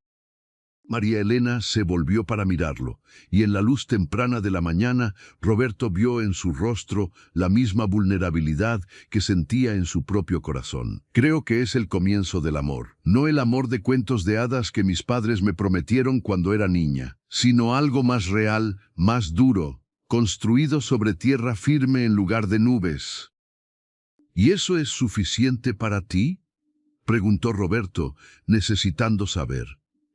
María Elena se volvió para mirarlo, y en la luz temprana de la mañana, Roberto vio en su rostro la misma vulnerabilidad que sentía en su propio corazón. Creo que es el comienzo del amor, no el amor de cuentos de hadas que mis padres me prometieron cuando era niña, sino algo más real, más duro, construido sobre tierra firme en lugar de nubes. ¿Y eso es suficiente para ti?, preguntó Roberto, necesitando saber.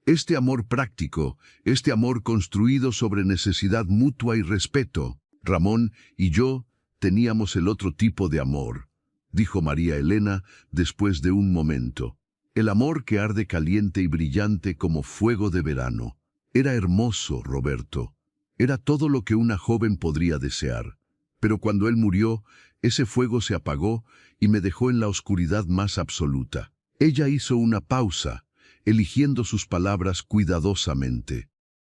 Este amor práctico, este amor construido sobre necesidad mutua y respeto. Ramón y yo teníamos el otro tipo de amor, dijo María Elena después de un momento. El amor que arde caliente y brillante como fuego de verano. Era hermoso, Roberto. Era todo lo que una joven podría desear. Pero cuando él murió, ese fuego se apagó y me dejó en la oscuridad más absoluta. Ella hizo una pausa, eligiendo sus palabras cuidadosamente.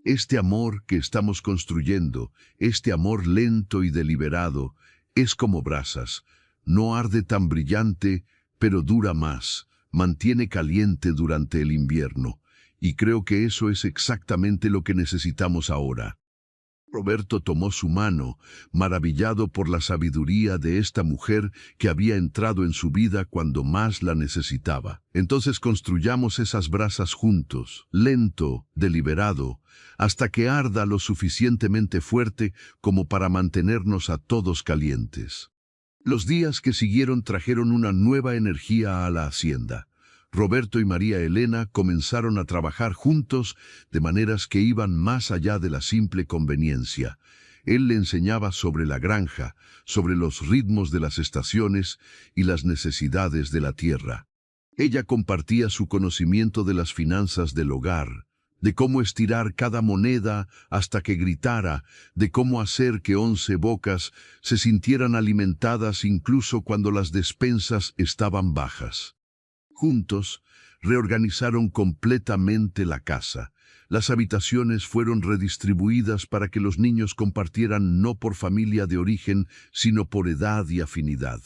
Este amor que estamos construyendo, este amor lento y deliberado, es como brasas. No arde tan brillante, pero dura más, mantiene caliente durante el invierno. Y creo que eso es exactamente lo que necesitamos ahora. Roberto tomó su mano, maravillado por la sabiduría de esta mujer que había entrado en su vida cuando más la necesitaba. Entonces construyamos esas brasas juntos, lento, deliberado, hasta que arda lo suficientemente fuerte como para mantenernos a todos calientes. Los días que siguieron trajeron una nueva energía a la hacienda. Roberto y María Elena comenzaron a trabajar juntos de maneras que iban más allá de la simple conveniencia. Él le enseñaba sobre la granja, sobre los ritmos de las estaciones y las necesidades de la tierra. Ella compartía su conocimiento de las finanzas del hogar, de cómo estirar cada moneda hasta que gritara, de cómo hacer que 11 bocas se sintieran alimentadas incluso cuando las despensas estaban bajas. Juntos, reorganizaron completamente la casa. Las habitaciones fueron redistribuidas para que los niños compartieran no por familia de origen, sino por edad y afinidad.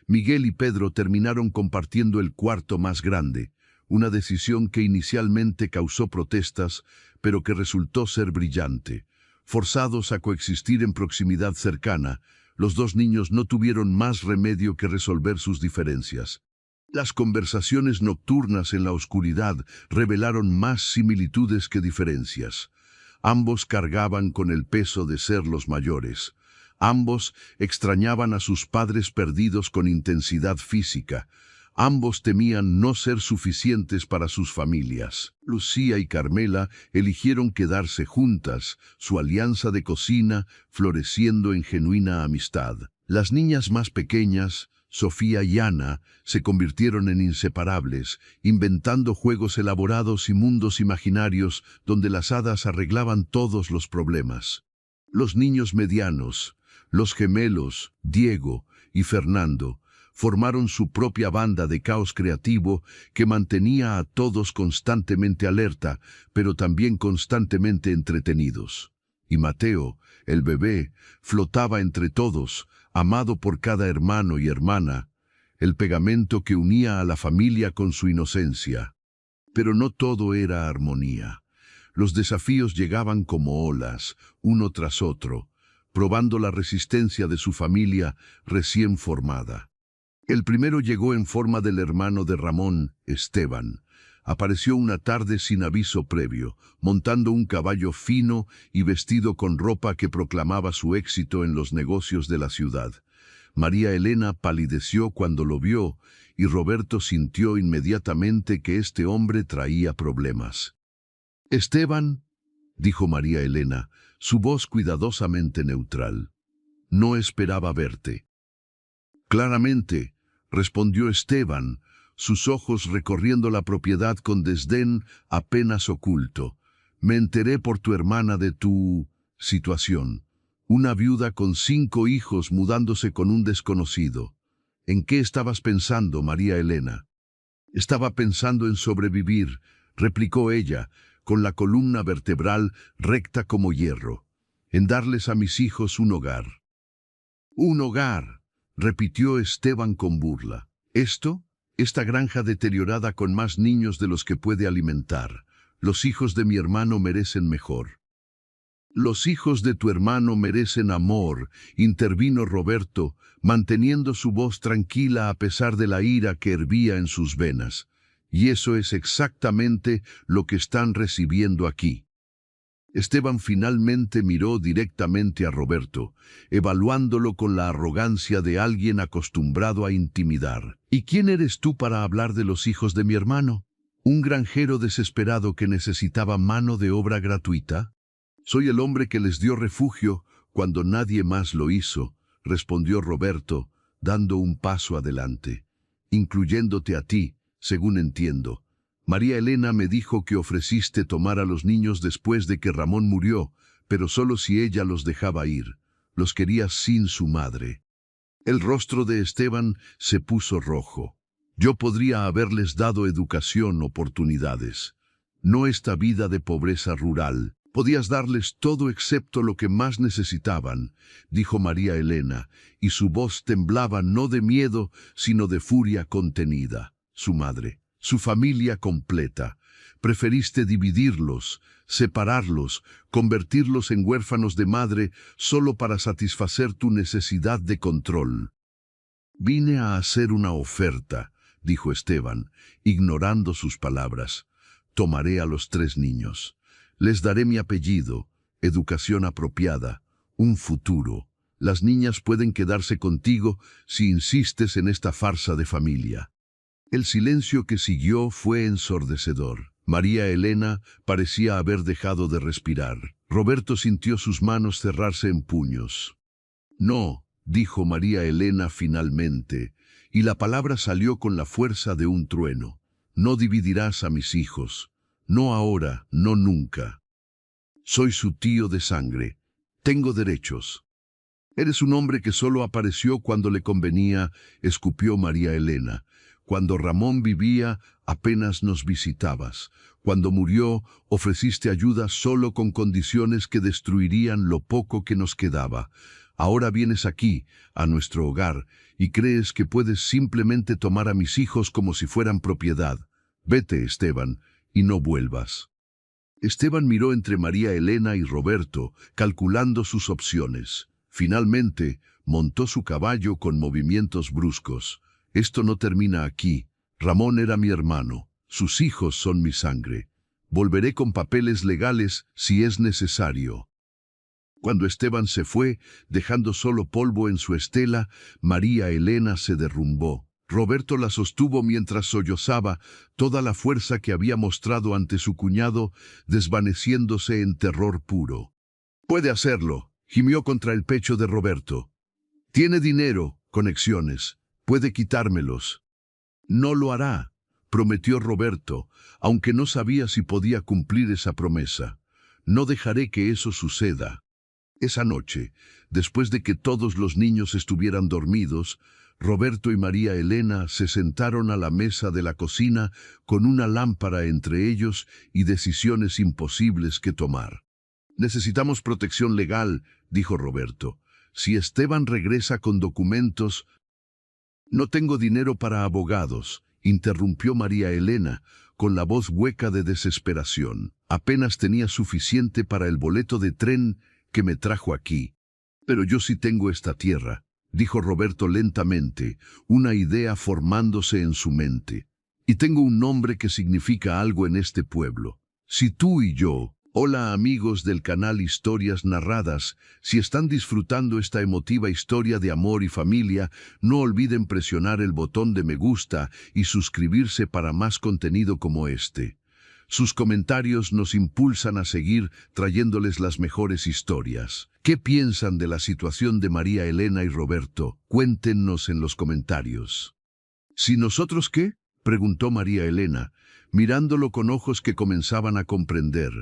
Miguel y Pedro terminaron compartiendo el cuarto más grande, una decisión que inicialmente causó protestas, pero que resultó ser brillante. Forzados a coexistir en proximidad cercana, los 2 niños no tuvieron más remedio que resolver sus diferencias. Las conversaciones nocturnas en la oscuridad revelaron más similitudes que diferencias. Ambos cargaban con el peso de ser los mayores. Ambos extrañaban a sus padres perdidos con intensidad física. Ambos temían no ser suficientes para sus familias. Lucía y Carmela eligieron quedarse juntas, su alianza de cocina floreciendo en genuina amistad. Las niñas más pequeñas, Sofía y Ana, se convirtieron en inseparables, inventando juegos elaborados y mundos imaginarios donde las hadas arreglaban todos los problemas. Los niños medianos, los gemelos, Diego y Fernando, formaron su propia banda de caos creativo que mantenía a todos constantemente alerta, pero también constantemente entretenidos. Y Mateo, el bebé, flotaba entre todos, amado por cada hermano y hermana, el pegamento que unía a la familia con su inocencia. Pero no todo era armonía. Los desafíos llegaban como olas, uno tras otro, probando la resistencia de su familia recién formada. El primero llegó en forma del hermano de Ramón, Esteban. Apareció una tarde sin aviso previo, montando un caballo fino y vestido con ropa que proclamaba su éxito en los negocios de la ciudad. María Elena palideció cuando lo vio y Roberto sintió inmediatamente que este hombre traía problemas. «Esteban», dijo María Elena, su voz cuidadosamente neutral, «no esperaba verte». «Claramente», respondió Esteban, sus ojos recorriendo la propiedad con desdén apenas oculto. «Me enteré por tu hermana de tu situación. Una viuda con 5 hijos mudándose con un desconocido. ¿En qué estabas pensando, María Elena?» «Estaba pensando en sobrevivir», replicó ella, con la columna vertebral recta como hierro. «En darles a mis hijos un hogar». «Un hogar», repitió Esteban con burla. «¿Esto? Esta granja deteriorada con más niños de los que puede alimentar. Los hijos de mi hermano merecen mejor». «Los hijos de tu hermano merecen amor», intervino Roberto, manteniendo su voz tranquila a pesar de la ira que hervía en sus venas. «Y eso es exactamente lo que están recibiendo aquí». Esteban finalmente miró directamente a Roberto, evaluándolo con la arrogancia de alguien acostumbrado a intimidar. «¿Y quién eres tú para hablar de los hijos de mi hermano? ¿Un granjero desesperado que necesitaba mano de obra gratuita?» «Soy el hombre que les dio refugio cuando nadie más lo hizo», respondió Roberto, dando un paso adelante. «Incluyéndote a ti, según entiendo. María Elena me dijo que ofreciste tomar a los niños después de que Ramón murió, pero solo si ella los dejaba ir. Los querías sin su madre». El rostro de Esteban se puso rojo. «Yo podría haberles dado educación, oportunidades. No esta vida de pobreza rural. Podías darles todo excepto lo que más necesitaban», dijo María Elena, y su voz temblaba no de miedo, sino de furia contenida. «Su madre, su familia completa. Preferiste dividirlos, separarlos, convertirlos en huérfanos de madre solo para satisfacer tu necesidad de control». «Vine a hacer una oferta», dijo Esteban, ignorando sus palabras. «Tomaré a los 3 niños. Les daré mi apellido, educación apropiada, un futuro. Las niñas pueden quedarse contigo si insistes en esta farsa de familia». El silencio que siguió fue ensordecedor. María Elena parecía haber dejado de respirar. Roberto sintió sus manos cerrarse en puños. «No», dijo María Elena finalmente, y la palabra salió con la fuerza de un trueno. «No dividirás a mis hijos. No ahora, no nunca. Soy su tío de sangre. Tengo derechos». «Eres un hombre que solo apareció cuando le convenía», escupió María Elena. «Cuando Ramón vivía, apenas nos visitabas. Cuando murió, ofreciste ayuda solo con condiciones que destruirían lo poco que nos quedaba. Ahora vienes aquí, a nuestro hogar, y crees que puedes simplemente tomar a mis hijos como si fueran propiedad. Vete, Esteban, y no vuelvas». Esteban miró entre María Elena y Roberto, calculando sus opciones. Finalmente, montó su caballo con movimientos bruscos. «Esto no termina aquí. Ramón era mi hermano. Sus hijos son mi sangre. Volveré con papeles legales si es necesario». Cuando Esteban se fue, dejando solo polvo en su estela, María Elena se derrumbó. Roberto la sostuvo mientras sollozaba, toda la fuerza que había mostrado ante su cuñado desvaneciéndose en terror puro. «Puede hacerlo», gimió contra el pecho de Roberto. «Tiene dinero, conexiones. Puede quitármelos». «No lo hará», prometió Roberto, aunque no sabía si podía cumplir esa promesa. «No dejaré que eso suceda». Esa noche, después de que todos los niños estuvieran dormidos, Roberto y María Elena se sentaron a la mesa de la cocina con una lámpara entre ellos y decisiones imposibles que tomar. «Necesitamos protección legal», dijo Roberto. «Si Esteban regresa con documentos...» «No tengo dinero para abogados», interrumpió María Elena, con la voz hueca de desesperación. «Apenas tenía suficiente para el boleto de tren que me trajo aquí. Pero yo sí tengo esta tierra», dijo Roberto lentamente, una idea formándose en su mente. Y tengo un nombre que significa algo en este pueblo. Si tú y yo, hola amigos del canal Historias Narradas, si están disfrutando esta emotiva historia de amor y familia, no olviden presionar el botón de me gusta y suscribirse para más contenido como este. Sus comentarios nos impulsan a seguir trayéndoles las mejores historias. ¿Qué piensan de la situación de María Elena y Roberto? Cuéntenos en los comentarios. ¿Si nosotros qué? Preguntó María Elena, mirándolo con ojos que comenzaban a comprender.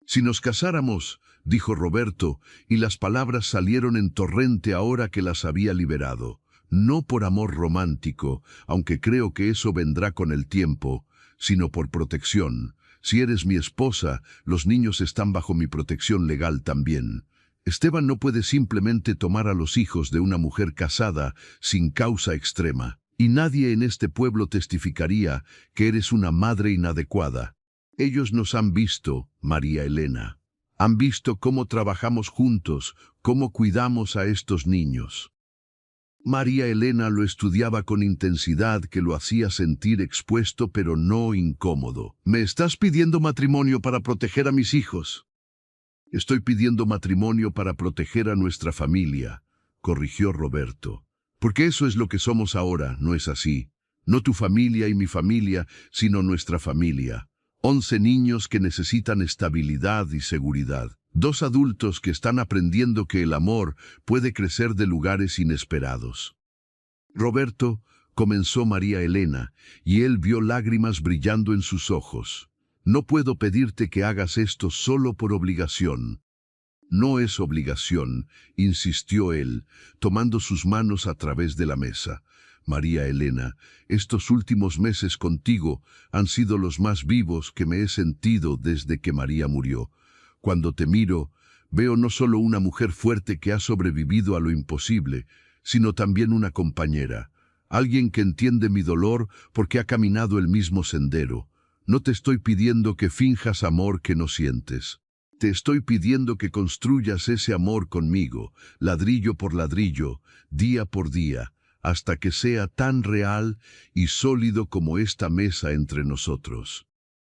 Si nos casáramos, dijo Roberto, y las palabras salieron en torrente ahora que las había liberado. No por amor romántico, aunque creo que eso vendrá con el tiempo, sino por protección. Si eres mi esposa, los niños están bajo mi protección legal también. Esteban no puede simplemente tomar a los hijos de una mujer casada sin causa extrema. Y nadie en este pueblo testificaría que eres una madre inadecuada. Ellos nos han visto, María Elena. Han visto cómo trabajamos juntos, cómo cuidamos a estos niños. María Elena lo estudiaba con intensidad que lo hacía sentir expuesto pero no incómodo. ¿Me estás pidiendo matrimonio para proteger a mis hijos? Estoy pidiendo matrimonio para proteger a nuestra familia, corrigió Roberto. Porque eso es lo que somos ahora, ¿no es así? No tu familia y mi familia, sino nuestra familia. 11 niños que necesitan estabilidad y seguridad. 2 adultos que están aprendiendo que el amor puede crecer de lugares inesperados. Roberto, comenzó María Elena, y él vio lágrimas brillando en sus ojos. No puedo pedirte que hagas esto solo por obligación. No es obligación, insistió él, tomando sus manos a través de la mesa. María Elena, estos últimos meses contigo han sido los más vivos que me he sentido desde que María murió. Cuando te miro, veo no solo una mujer fuerte que ha sobrevivido a lo imposible, sino también una compañera, alguien que entiende mi dolor porque ha caminado el mismo sendero. No te estoy pidiendo que finjas amor que no sientes. Te estoy pidiendo que construyas ese amor conmigo, ladrillo por ladrillo, día por día, hasta que sea tan real y sólido como esta mesa entre nosotros.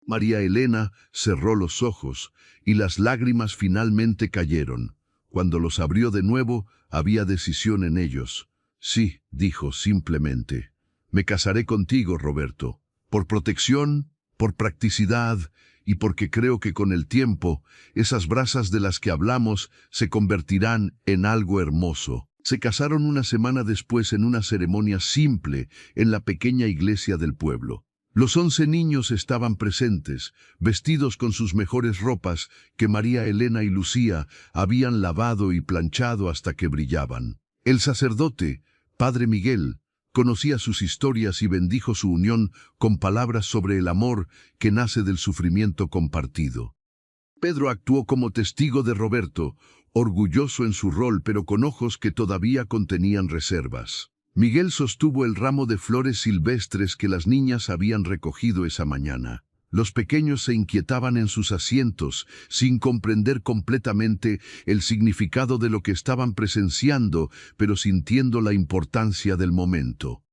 María Elena cerró los ojos y las lágrimas finalmente cayeron. Cuando los abrió de nuevo, había decisión en ellos. Sí, dijo simplemente. Me casaré contigo, Roberto, por protección, por practicidad, y porque creo que con el tiempo, esas brasas de las que hablamos se convertirán en algo hermoso. Se casaron una semana después en una ceremonia simple en la pequeña iglesia del pueblo. Los 11 niños estaban presentes, vestidos con sus mejores ropas que María Elena y Lucía habían lavado y planchado hasta que brillaban. El sacerdote, Padre Miguel, conocía sus historias y bendijo su unión con palabras sobre el amor que nace del sufrimiento compartido. Pedro actuó como testigo de Roberto, orgulloso en su rol pero con ojos que todavía contenían reservas. Miguel sostuvo el ramo de flores silvestres que las niñas habían recogido esa mañana. Los pequeños se inquietaban en sus asientos, sin comprender completamente el significado de lo que estaban presenciando, pero sintiendo la importancia del momento.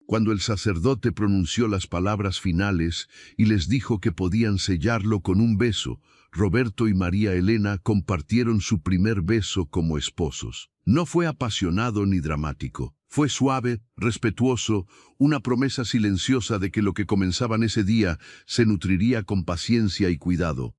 Cuando el sacerdote pronunció las palabras finales y les dijo que podían sellarlo con un beso, Roberto y María Elena compartieron su primer beso como esposos. No fue apasionado ni dramático. Fue suave, respetuoso, una promesa silenciosa de que lo que comenzaban ese día se nutriría con paciencia y cuidado.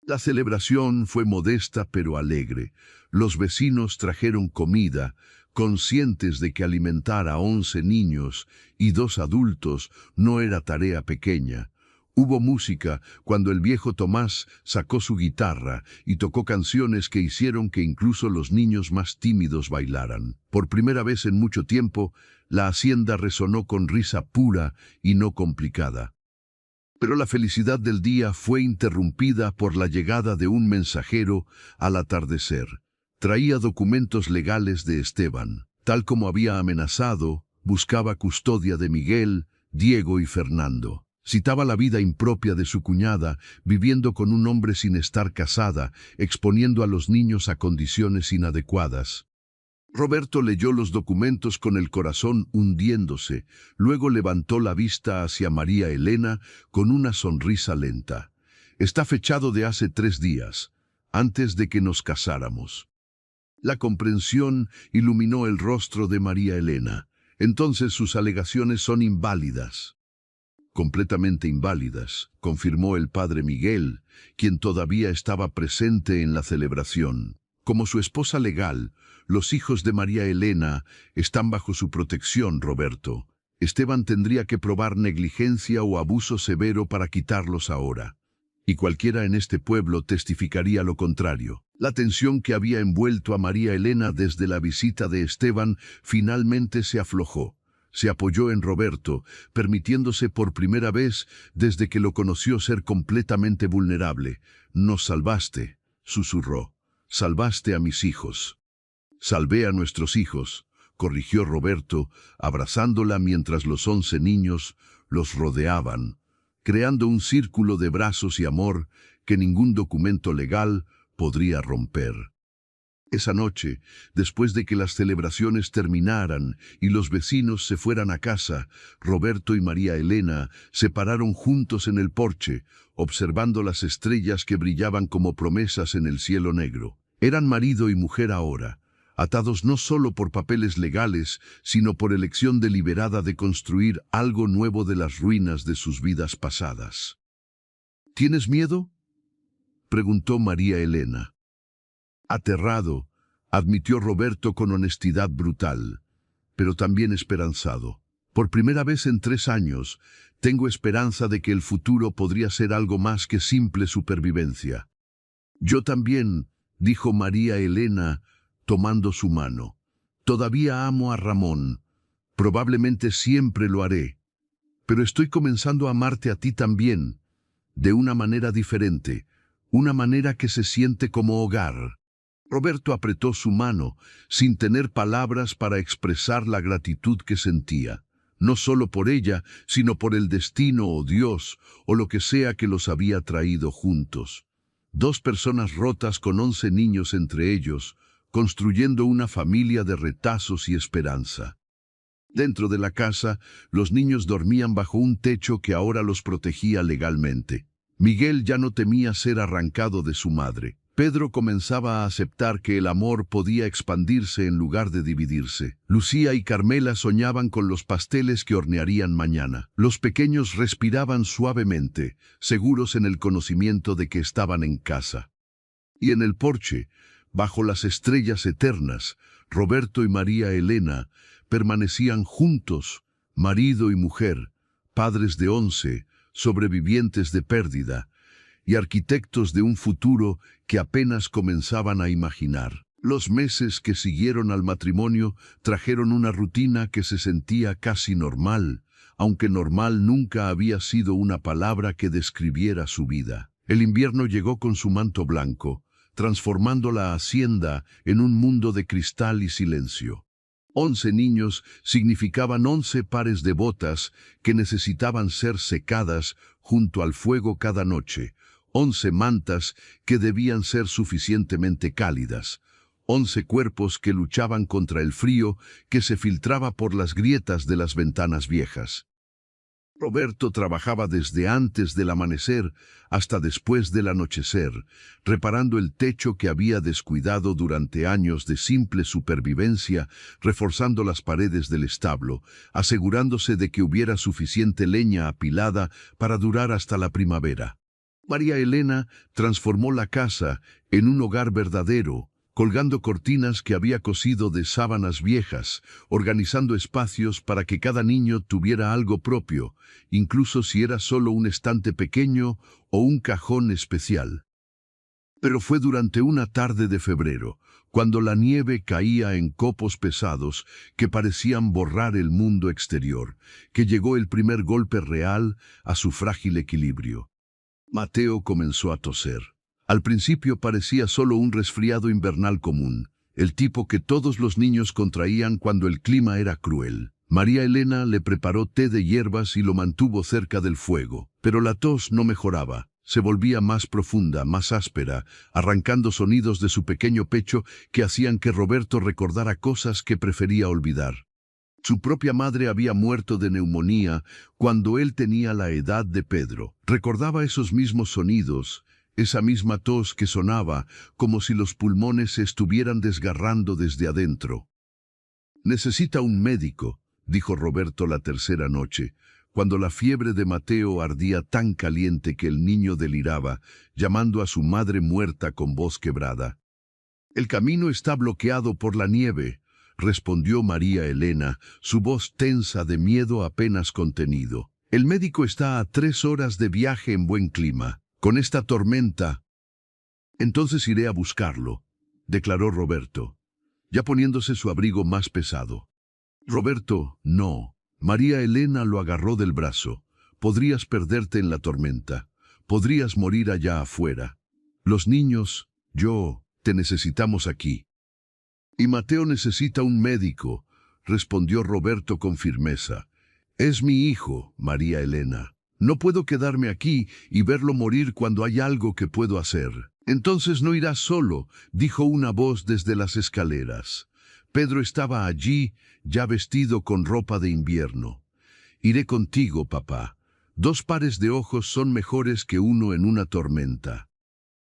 La celebración fue modesta pero alegre. Los vecinos trajeron comida, conscientes de que alimentar a 11 niños y 2 adultos no era tarea pequeña. Hubo música cuando el viejo Tomás sacó su guitarra y tocó canciones que hicieron que incluso los niños más tímidos bailaran. Por primera vez en mucho tiempo, la hacienda resonó con risa pura y no complicada. Pero la felicidad del día fue interrumpida por la llegada de un mensajero al atardecer. Traía documentos legales de Esteban. Tal como había amenazado, buscaba custodia de Miguel, Diego y Fernando. Citaba la vida impropia de su cuñada, viviendo con un hombre sin estar casada, exponiendo a los niños a condiciones inadecuadas. Roberto leyó los documentos con el corazón hundiéndose, luego levantó la vista hacia María Elena con una sonrisa lenta. Está fechado de hace 3 días, antes de que nos casáramos. La comprensión iluminó el rostro de María Elena. Entonces sus alegaciones son inválidas. Completamente inválidas, confirmó el padre Miguel, quien todavía estaba presente en la celebración. Como su esposa legal, los hijos de María Elena están bajo su protección, Roberto. Esteban tendría que probar negligencia o abuso severo para quitarlos ahora. Y cualquiera en este pueblo testificaría lo contrario. La tensión que había envuelto a María Elena desde la visita de Esteban finalmente se aflojó. Se apoyó en Roberto, permitiéndose por primera vez desde que lo conoció ser completamente vulnerable. «Nos salvaste», susurró. «Salvaste a mis hijos». «Salvé a nuestros hijos», corrigió Roberto, abrazándola mientras los 11 niños los rodeaban, creando un círculo de brazos y amor que ningún documento legal podría romper. Esa noche, después de que las celebraciones terminaran y los vecinos se fueran a casa, Roberto y María Elena se pararon juntos en el porche, observando las estrellas que brillaban como promesas en el cielo negro. Eran marido y mujer ahora, atados no solo por papeles legales, sino por elección deliberada de construir algo nuevo de las ruinas de sus vidas pasadas. «¿Tienes miedo?», preguntó María Elena. Aterrado, admitió Roberto con honestidad brutal, pero también esperanzado. «Por primera vez en 3 años, tengo esperanza de que el futuro podría ser algo más que simple supervivencia». «Yo también», dijo María Elena, tomando su mano. «Todavía amo a Ramón. Probablemente siempre lo haré. Pero estoy comenzando a amarte a ti también, de una manera diferente, una manera que se siente como hogar». Roberto apretó su mano, sin tener palabras para expresar la gratitud que sentía, no solo por ella, sino por el destino o Dios, o lo que sea que los había traído juntos. 2 personas rotas con 11 niños entre ellos, construyendo una familia de retazos y esperanza. Dentro de la casa, los niños dormían bajo un techo que ahora los protegía legalmente. Miguel ya no temía ser arrancado de su madre. Pedro comenzaba a aceptar que el amor podía expandirse en lugar de dividirse. Lucía y Carmela soñaban con los pasteles que hornearían mañana. Los pequeños respiraban suavemente, seguros en el conocimiento de que estaban en casa. Y en el porche, bajo las estrellas eternas, Roberto y María Elena permanecían juntos, marido y mujer, padres de 11, sobrevivientes de pérdida, y arquitectos de un futuro que apenas comenzaban a imaginar. Los meses que siguieron al matrimonio trajeron una rutina que se sentía casi normal, aunque normal nunca había sido una palabra que describiera su vida. El invierno llegó con su manto blanco, transformando la hacienda en un mundo de cristal y silencio. 11 niños significaban 11 pares de botas que necesitaban ser secadas junto al fuego cada noche, 11 mantas que debían ser suficientemente cálidas, 11 cuerpos que luchaban contra el frío que se filtraba por las grietas de las ventanas viejas. Roberto trabajaba desde antes del amanecer hasta después del anochecer, reparando el techo que había descuidado durante años de simple supervivencia, reforzando las paredes del establo, asegurándose de que hubiera suficiente leña apilada para durar hasta la primavera. María Elena transformó la casa en un hogar verdadero, colgando cortinas que había cosido de sábanas viejas, organizando espacios para que cada niño tuviera algo propio, incluso si era solo un estante pequeño o un cajón especial. Pero fue durante una tarde de febrero, cuando la nieve caía en copos pesados que parecían borrar el mundo exterior, que llegó el primer golpe real a su frágil equilibrio. Mateo comenzó a toser. Al principio parecía solo un resfriado invernal común, el tipo que todos los niños contraían cuando el clima era cruel. María Elena le preparó té de hierbas y lo mantuvo cerca del fuego, pero la tos no mejoraba. se volvía más profunda, más áspera, arrancando sonidos de su pequeño pecho que hacían que Roberto recordara cosas que prefería olvidar. Su propia madre había muerto de neumonía cuando él tenía la edad de Pedro. Recordaba esos mismos sonidos, esa misma tos que sonaba como si los pulmones se estuvieran desgarrando desde adentro. «Necesita un médico», dijo Roberto la tercera noche, cuando la fiebre de Mateo ardía tan caliente que el niño deliraba, llamando a su madre muerta con voz quebrada. «El camino está bloqueado por la nieve», respondió María Elena, su voz tensa de miedo apenas contenido. «El médico está a 3 horas de viaje en buen clima. Con esta tormenta...» «Entonces iré a buscarlo», declaró Roberto, ya poniéndose su abrigo más pesado. «Roberto, no». María Elena lo agarró del brazo. «Podrías perderte en la tormenta. Podrías morir allá afuera. Los niños, yo, te necesitamos aquí». «Y Mateo necesita un médico», respondió Roberto con firmeza. «Es mi hijo, María Elena. No puedo quedarme aquí y verlo morir cuando hay algo que puedo hacer». «Entonces no irás solo», dijo una voz desde las escaleras. Pedro estaba allí, ya vestido con ropa de invierno. «Iré contigo, papá. 2 pares de ojos son mejores que uno en una tormenta».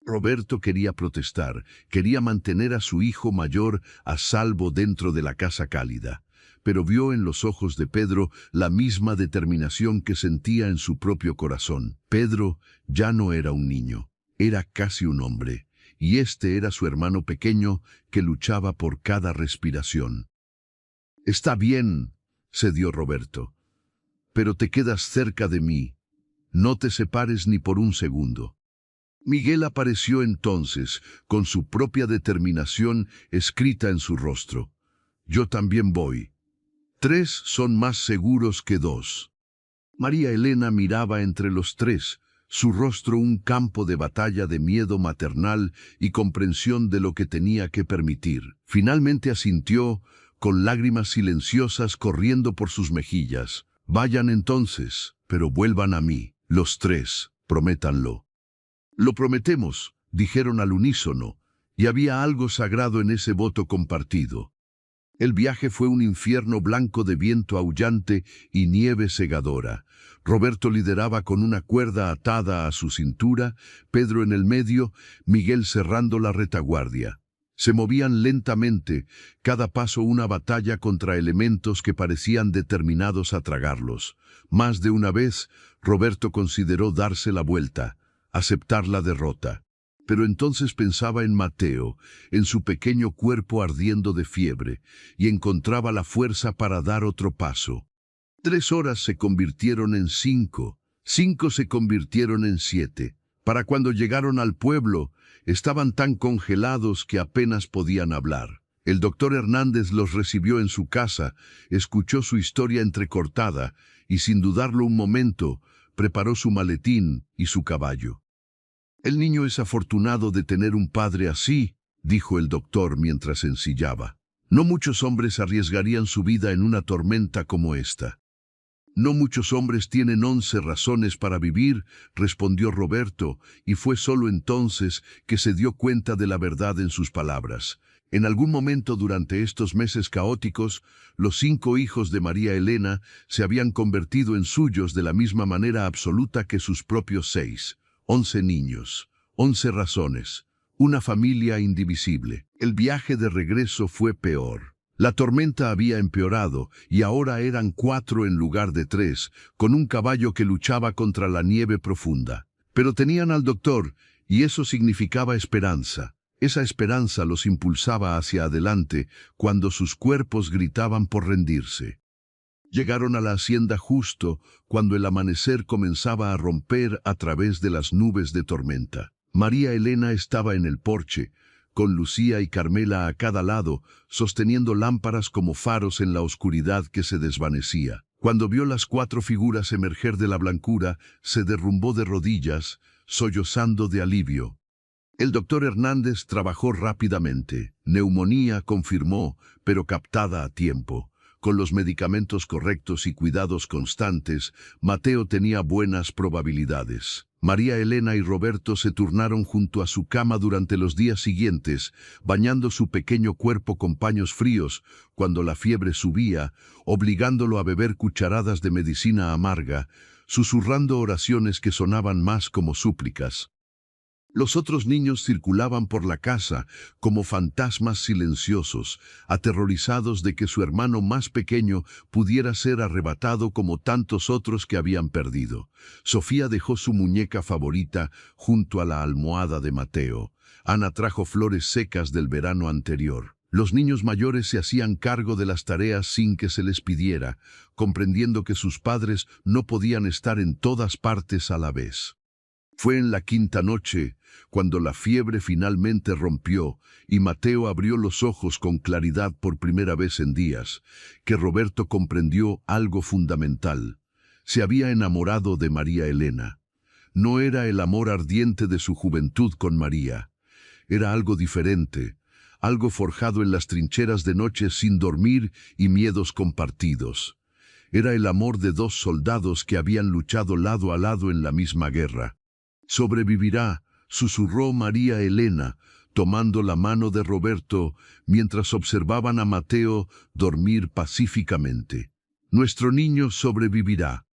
Roberto quería protestar, quería mantener a su hijo mayor a salvo dentro de la casa cálida, pero vio en los ojos de Pedro la misma determinación que sentía en su propio corazón. Pedro ya no era un niño, era casi un hombre, y este era su hermano pequeño que luchaba por cada respiración. «Está bien», cedió Roberto, «pero te quedas cerca de mí. No te separes ni por un segundo». Miguel apareció entonces, con su propia determinación escrita en su rostro. «Yo también voy. 3 son más seguros que 2». María Elena miraba entre los 3, su rostro un campo de batalla de miedo maternal y comprensión de lo que tenía que permitir. Finalmente asintió, con lágrimas silenciosas corriendo por sus mejillas. «Vayan entonces, pero vuelvan a mí, los 3, prométanlo». «Lo prometemos», dijeron al unísono, y había algo sagrado en ese voto compartido. El viaje fue un infierno blanco de viento aullante y nieve cegadora. Roberto lideraba con una cuerda atada a su cintura, Pedro en el medio, Miguel cerrando la retaguardia. Se movían lentamente, cada paso una batalla contra elementos que parecían determinados a tragarlos. Más de una vez, Roberto consideró darse la vuelta, aceptar la derrota. Pero entonces pensaba en Mateo, en su pequeño cuerpo ardiendo de fiebre, y encontraba la fuerza para dar otro paso. 3 horas se convirtieron en 5, 5 se convirtieron en 7. Para cuando llegaron al pueblo, estaban tan congelados que apenas podían hablar. El doctor Hernández los recibió en su casa, escuchó su historia entrecortada, y sin dudarlo un momento, preparó su maletín y su caballo. «El niño es afortunado de tener un padre así», dijo el doctor mientras ensillaba. «No muchos hombres arriesgarían su vida en una tormenta como esta». «No muchos hombres tienen 11 razones para vivir», respondió Roberto, y fue solo entonces que se dio cuenta de la verdad en sus palabras. En algún momento durante estos meses caóticos, los 5 hijos de María Elena se habían convertido en suyos de la misma manera absoluta que sus propios 6. 11 niños, 11 razones, una familia indivisible. El viaje de regreso fue peor. La tormenta había empeorado y ahora eran 4 en lugar de 3, con un caballo que luchaba contra la nieve profunda. Pero tenían al doctor, y eso significaba esperanza. Esa esperanza los impulsaba hacia adelante cuando sus cuerpos gritaban por rendirse. Llegaron a la hacienda justo cuando el amanecer comenzaba a romper a través de las nubes de tormenta. María Elena estaba en el porche, con Lucía y Carmela a cada lado, sosteniendo lámparas como faros en la oscuridad que se desvanecía. Cuando vio las 4 figuras emerger de la blancura, se derrumbó de rodillas, sollozando de alivio. El doctor Hernández trabajó rápidamente. Neumonía, confirmó, pero captada a tiempo. Con los medicamentos correctos y cuidados constantes, Mateo tenía buenas probabilidades. María Elena y Roberto se turnaron junto a su cama durante los días siguientes, bañando su pequeño cuerpo con paños fríos cuando la fiebre subía, obligándolo a beber cucharadas de medicina amarga, susurrando oraciones que sonaban más como súplicas. Los otros niños circulaban por la casa como fantasmas silenciosos, aterrorizados de que su hermano más pequeño pudiera ser arrebatado como tantos otros que habían perdido. Sofía dejó su muñeca favorita junto a la almohada de Mateo. Ana trajo flores secas del verano anterior. Los niños mayores se hacían cargo de las tareas sin que se les pidiera, comprendiendo que sus padres no podían estar en todas partes a la vez. Fue en la quinta noche, cuando la fiebre finalmente rompió y Mateo abrió los ojos con claridad por primera vez en días, que Roberto comprendió algo fundamental. Se había enamorado de María Elena. No era el amor ardiente de su juventud con María. Era algo diferente, algo forjado en las trincheras de noches sin dormir y miedos compartidos. Era el amor de dos soldados que habían luchado lado a lado en la misma guerra. «Sobrevivirá», susurró María Elena, tomando la mano de Roberto mientras observaban a Mateo dormir pacíficamente. «Nuestro niño sobrevivirá».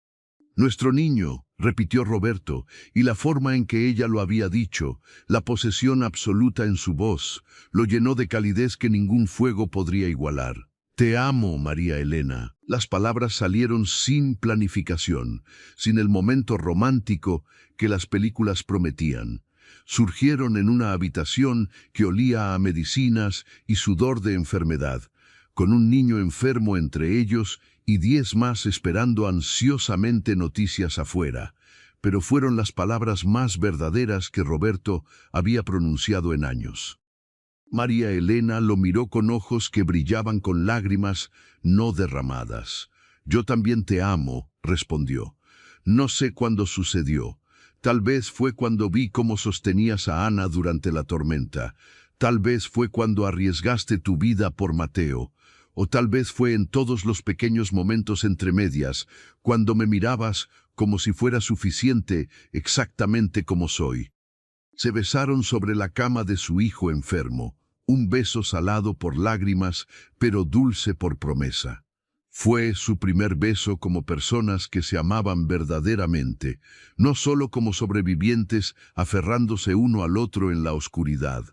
«Nuestro niño», repitió Roberto, y la forma en que ella lo había dicho, la posesión absoluta en su voz, lo llenó de calidez que ningún fuego podría igualar. «Te amo, María Elena». Las palabras salieron sin planificación, sin el momento romántico que las películas prometían. Surgieron en una habitación que olía a medicinas y sudor de enfermedad, con un niño enfermo entre ellos y 10 más esperando ansiosamente noticias afuera. Pero fueron las palabras más verdaderas que Roberto había pronunciado en años. María Elena lo miró con ojos que brillaban con lágrimas no derramadas. «Yo también te amo», respondió. «No sé cuándo sucedió. Tal vez fue cuando vi cómo sostenías a Ana durante la tormenta. Tal vez fue cuando arriesgaste tu vida por Mateo. O tal vez fue en todos los pequeños momentos entre medias, cuando me mirabas como si fuera suficiente exactamente como soy». Se besaron sobre la cama de su hijo enfermo, un beso salado por lágrimas, pero dulce por promesa. Fue su primer beso como personas que se amaban verdaderamente, no solo como sobrevivientes aferrándose uno al otro en la oscuridad.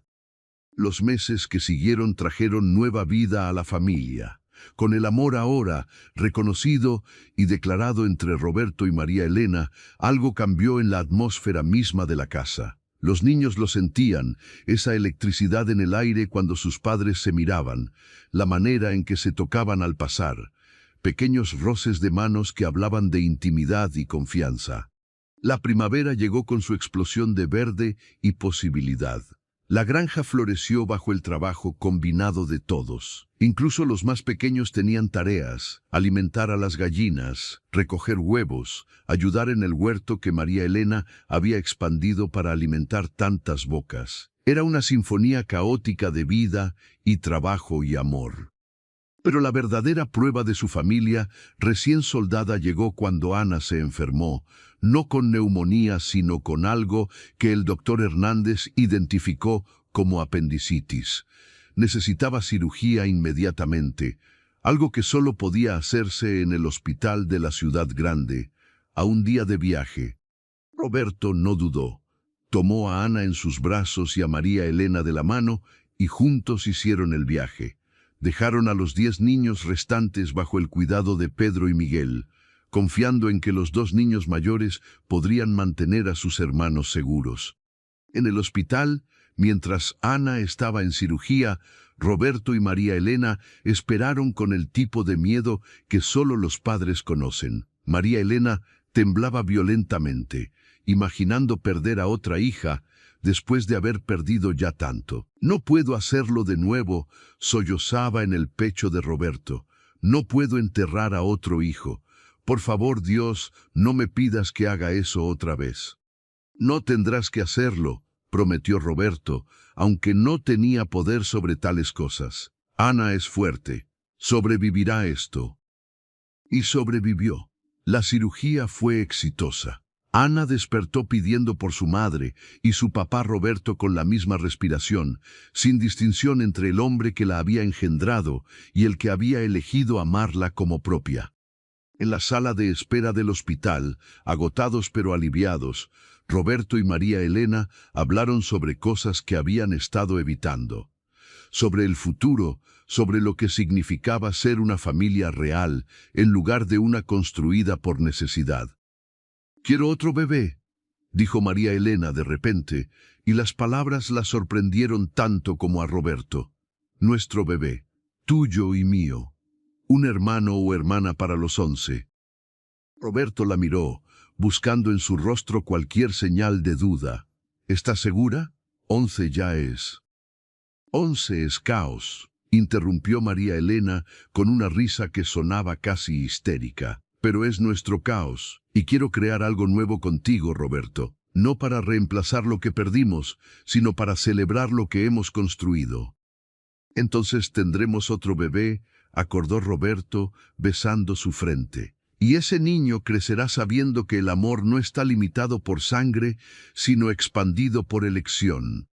Los meses que siguieron trajeron nueva vida a la familia. Con el amor ahora reconocido y declarado entre Roberto y María Elena, algo cambió en la atmósfera misma de la casa. Los niños lo sentían, esa electricidad en el aire cuando sus padres se miraban, la manera en que se tocaban al pasar, pequeños roces de manos que hablaban de intimidad y confianza. La primavera llegó con su explosión de verde y posibilidad. La granja floreció bajo el trabajo combinado de todos. Incluso los más pequeños tenían tareas: alimentar a las gallinas, recoger huevos, ayudar en el huerto que María Elena había expandido para alimentar tantas bocas. Era una sinfonía caótica de vida y trabajo y amor. Pero la verdadera prueba de su familia recién soldada llegó cuando Ana se enfermó, no con neumonía sino con algo que el doctor Hernández identificó como apendicitis. Necesitaba cirugía inmediatamente, algo que solo podía hacerse en el hospital de la ciudad grande, a un día de viaje. Roberto no dudó. Tomó a Ana en sus brazos y a María Elena de la mano y juntos hicieron el viaje. Dejaron a los 10 niños restantes bajo el cuidado de Pedro y Miguel, confiando en que los 2 niños mayores podrían mantener a sus hermanos seguros. En el hospital, mientras Ana estaba en cirugía, Roberto y María Elena esperaron con el tipo de miedo que solo los padres conocen. María Elena temblaba violentamente, imaginando perder a otra hija, después de haber perdido ya tanto. «No puedo hacerlo de nuevo», sollozaba en el pecho de Roberto. «No puedo enterrar a otro hijo. Por favor, Dios, no me pidas que haga eso otra vez». «No tendrás que hacerlo», prometió Roberto, aunque no tenía poder sobre tales cosas. «Ana es fuerte. Sobrevivirá esto. Y sobrevivió. La cirugía fue exitosa. Ana despertó pidiendo por su madre y su papá Roberto con la misma respiración, sin distinción entre el hombre que la había engendrado y el que había elegido amarla como propia. En la sala de espera del hospital, agotados pero aliviados, Roberto y María Elena hablaron sobre cosas que habían estado evitando. Sobre el futuro, sobre lo que significaba ser una familia real en lugar de una construida por necesidad. «Quiero otro bebé», dijo María Elena de repente, y las palabras la sorprendieron tanto como a Roberto. «Nuestro bebé, tuyo y mío. Un hermano o hermana para los 11». Roberto la miró, buscando en su rostro cualquier señal de duda. «¿Estás segura? 11 ya es». «11 es caos», interrumpió María Elena con una risa que sonaba casi histérica. «Pero es nuestro caos, y quiero crear algo nuevo contigo, Roberto. No para reemplazar lo que perdimos, sino para celebrar lo que hemos construido». «Entonces tendremos otro bebé», acordó Roberto, besando su frente. «Y ese niño crecerá sabiendo que el amor no está limitado por sangre, sino expandido por elección».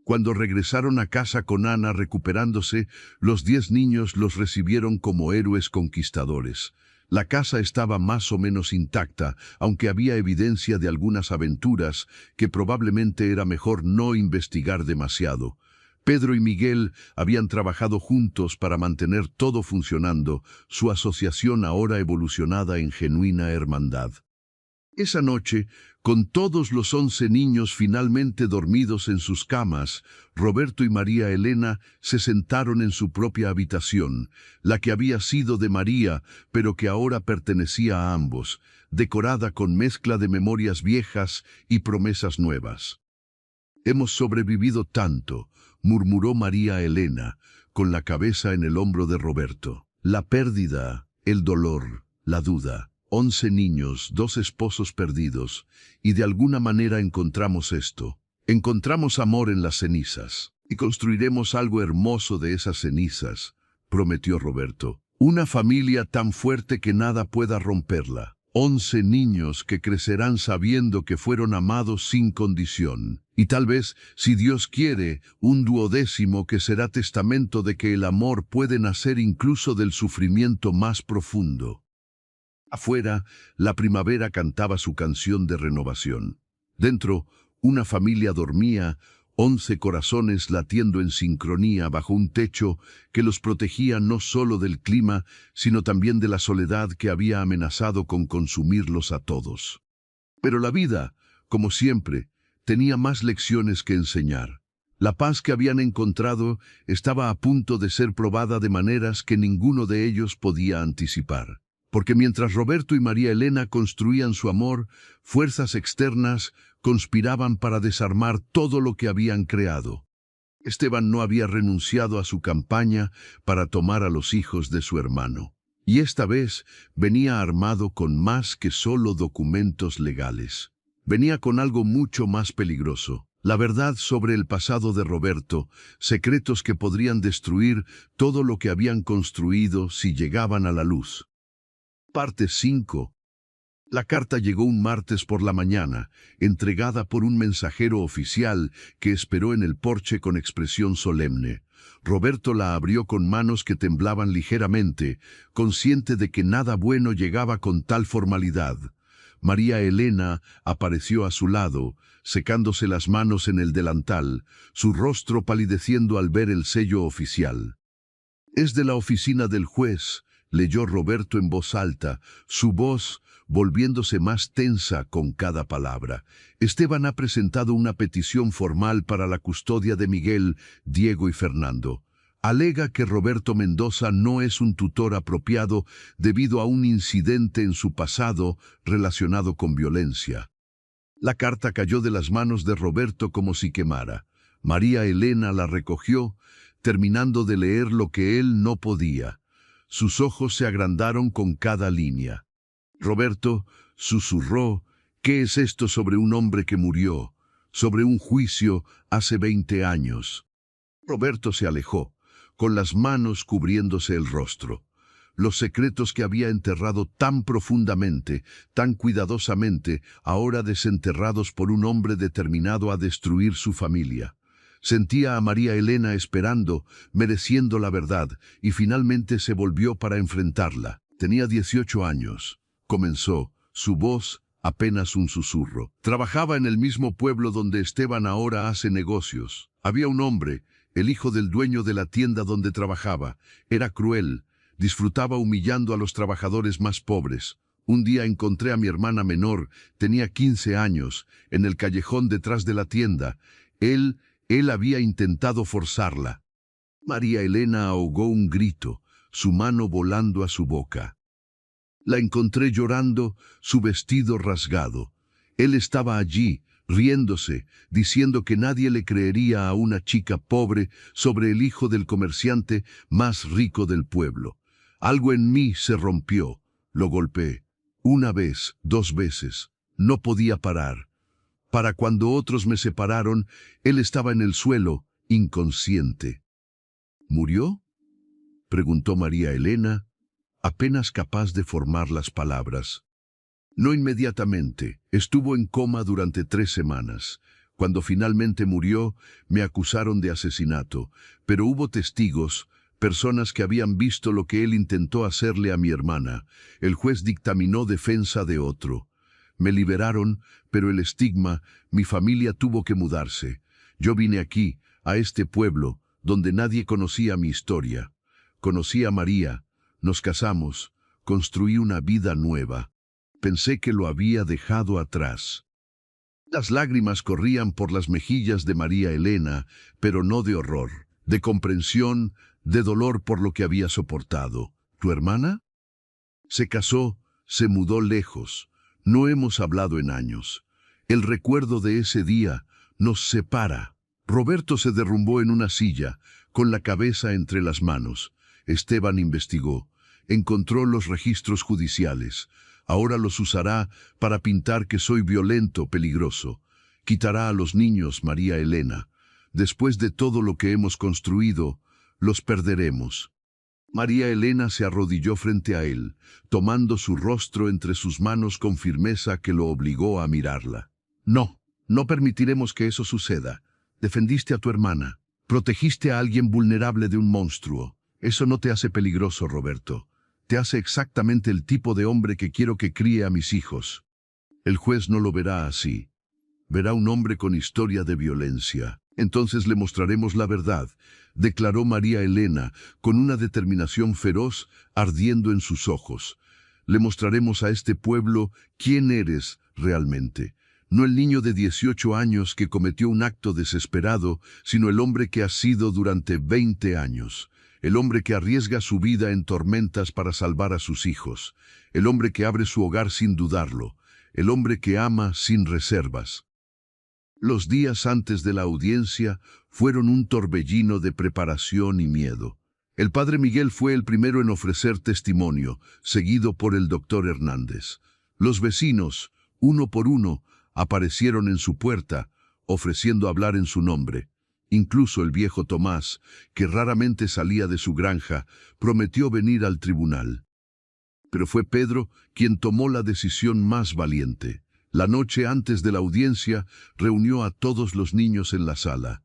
Cuando regresaron a casa con Ana recuperándose, los 10 niños los recibieron como héroes conquistadores. La casa estaba más o menos intacta, aunque había evidencia de algunas aventuras que probablemente era mejor no investigar demasiado. Pedro y Miguel habían trabajado juntos para mantener todo funcionando, su asociación ahora evolucionada en genuina hermandad. Esa noche, con todos los 11 niños finalmente dormidos en sus camas, Roberto y María Elena se sentaron en su propia habitación, la que había sido de María, pero que ahora pertenecía a ambos, decorada con mezcla de memorias viejas y promesas nuevas. «Hemos sobrevivido tanto», murmuró María Elena, con la cabeza en el hombro de Roberto. «La pérdida, el dolor, la duda. 11 niños, 2 esposos perdidos, y de alguna manera encontramos esto. Encontramos amor en las cenizas, y construiremos algo hermoso de esas cenizas», prometió Roberto. «Una familia tan fuerte que nada pueda romperla. 11 niños que crecerán sabiendo que fueron amados sin condición. Y tal vez, si Dios quiere, un 12º que será testamento de que el amor puede nacer incluso del sufrimiento más profundo». Afuera, la primavera cantaba su canción de renovación. Dentro, una familia dormía, 11 corazones latiendo en sincronía bajo un techo que los protegía no solo del clima, sino también de la soledad que había amenazado con consumirlos a todos. Pero la vida, como siempre, tenía más lecciones que enseñar. La paz que habían encontrado estaba a punto de ser probada de maneras que ninguno de ellos podía anticipar. Porque mientras Roberto y María Elena construían su amor, fuerzas externas conspiraban para desarmar todo lo que habían creado. Esteban no había renunciado a su campaña para tomar a los hijos de su hermano. Y esta vez venía armado con más que solo documentos legales. Venía con algo mucho más peligroso. La verdad sobre el pasado de Roberto, secretos que podrían destruir todo lo que habían construido si llegaban a la luz. Parte 5. La carta llegó un martes por la mañana, entregada por un mensajero oficial que esperó en el porche con expresión solemne. Roberto la abrió con manos que temblaban ligeramente, consciente de que nada bueno llegaba con tal formalidad. María Elena apareció a su lado, secándose las manos en el delantal, su rostro palideciendo al ver el sello oficial. «Es de la oficina del juez», leyó Roberto en voz alta, su voz volviéndose más tensa con cada palabra. «Esteban ha presentado una petición formal para la custodia de Miguel, Diego y Fernando. Alega que Roberto Mendoza no es un tutor apropiado debido a un incidente en su pasado relacionado con violencia». La carta cayó de las manos de Roberto como si quemara. María Elena la recogió, terminando de leer lo que él no podía. Sus ojos se agrandaron con cada línea. Roberto susurró: «¿Qué es esto sobre un hombre que murió? Sobre un juicio hace 20 años». Roberto se alejó, con las manos cubriéndose el rostro. Los secretos que había enterrado tan profundamente, tan cuidadosamente, ahora desenterrados por un hombre determinado a destruir su familia. Sentía a María Elena esperando, mereciendo la verdad, y finalmente se volvió para enfrentarla. Tenía 18 años. Comenzó, su voz apenas un susurro. Trabajaba en el mismo pueblo donde Esteban ahora hace negocios. Había un hombre, el hijo del dueño de la tienda donde trabajaba. Era cruel, disfrutaba humillando a los trabajadores más pobres. Un día encontré a mi hermana menor, tenía 15 años, en el callejón detrás de la tienda. Él había intentado forzarla. María Elena ahogó un grito, su mano volando a su boca. La encontré llorando, su vestido rasgado. Él estaba allí, riéndose, diciendo que nadie le creería a una chica pobre sobre el hijo del comerciante más rico del pueblo. Algo en mí se rompió. Lo golpeé. Una vez, 2 veces. No podía parar. Para cuando otros me separaron, él estaba en el suelo, inconsciente. ¿Murió?, preguntó María Elena, apenas capaz de formar las palabras. No inmediatamente, estuvo en coma durante 3 semanas. Cuando finalmente murió, me acusaron de asesinato, pero hubo testigos, personas que habían visto lo que él intentó hacerle a mi hermana. El juez dictaminó defensa de otro. Me liberaron, pero el estigma, mi familia tuvo que mudarse. Yo vine aquí, a este pueblo, donde nadie conocía mi historia. Conocí a María, nos casamos, construí una vida nueva. Pensé que lo había dejado atrás. Las lágrimas corrían por las mejillas de María Elena, pero no de horror, de comprensión, de dolor por lo que había soportado. ¿Tu hermana? Se casó, se mudó lejos. No hemos hablado en años. El recuerdo de ese día nos separa. Roberto se derrumbó en una silla, con la cabeza entre las manos. Esteban investigó. Encontró los registros judiciales. Ahora los usará para pintar que soy violento, peligroso. Quitará a los niños, María Elena. Después de todo lo que hemos construido, los perderemos. María Elena se arrodilló frente a él, tomando su rostro entre sus manos con firmeza que lo obligó a mirarla. No, no permitiremos que eso suceda. Defendiste a tu hermana. Protegiste a alguien vulnerable de un monstruo. Eso no te hace peligroso, Roberto. Te hace exactamente el tipo de hombre que quiero que críe a mis hijos. El juez no lo verá así. Verá un hombre con historia de violencia. Entonces le mostraremos la verdad, declaró María Elena, con una determinación feroz ardiendo en sus ojos. Le mostraremos a este pueblo quién eres realmente. No el niño de 18 años que cometió un acto desesperado, sino el hombre que has sido durante 20 años. El hombre que arriesga su vida en tormentas para salvar a sus hijos. El hombre que abre su hogar sin dudarlo. El hombre que ama sin reservas. Los días antes de la audiencia fueron un torbellino de preparación y miedo. El padre Miguel fue el primero en ofrecer testimonio, seguido por el doctor Hernández. Los vecinos, uno por uno, aparecieron en su puerta, ofreciendo hablar en su nombre. Incluso el viejo Tomás, que raramente salía de su granja, prometió venir al tribunal. Pero fue Pedro quien tomó la decisión más valiente. La noche antes de la audiencia, reunió a todos los niños en la sala.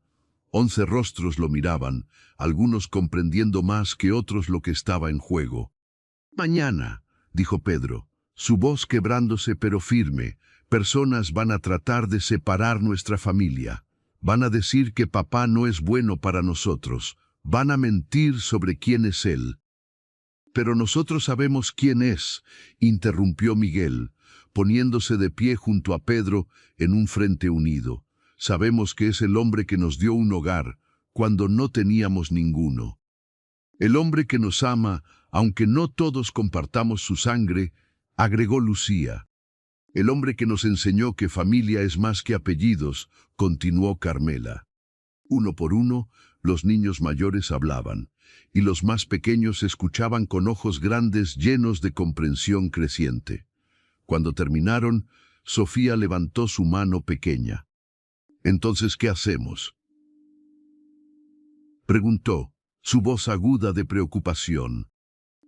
11 rostros lo miraban, algunos comprendiendo más que otros lo que estaba en juego. «Mañana», dijo Pedro, su voz quebrándose pero firme, «personas van a tratar de separar nuestra familia. Van a decir que papá no es bueno para nosotros. Van a mentir sobre quién es él». «Pero nosotros sabemos quién es», interrumpió Miguel, poniéndose de pie junto a Pedro en un frente unido. «Sabemos que es el hombre que nos dio un hogar cuando no teníamos ninguno. El hombre que nos ama, aunque no todos compartamos su sangre», agregó Lucía. «El hombre que nos enseñó que familia es más que apellidos», continuó Carmela. Uno por uno, los niños mayores hablaban, y los más pequeños escuchaban con ojos grandes llenos de comprensión creciente. Cuando terminaron, Sofía levantó su mano pequeña. «¿Entonces qué hacemos?», preguntó, su voz aguda de preocupación.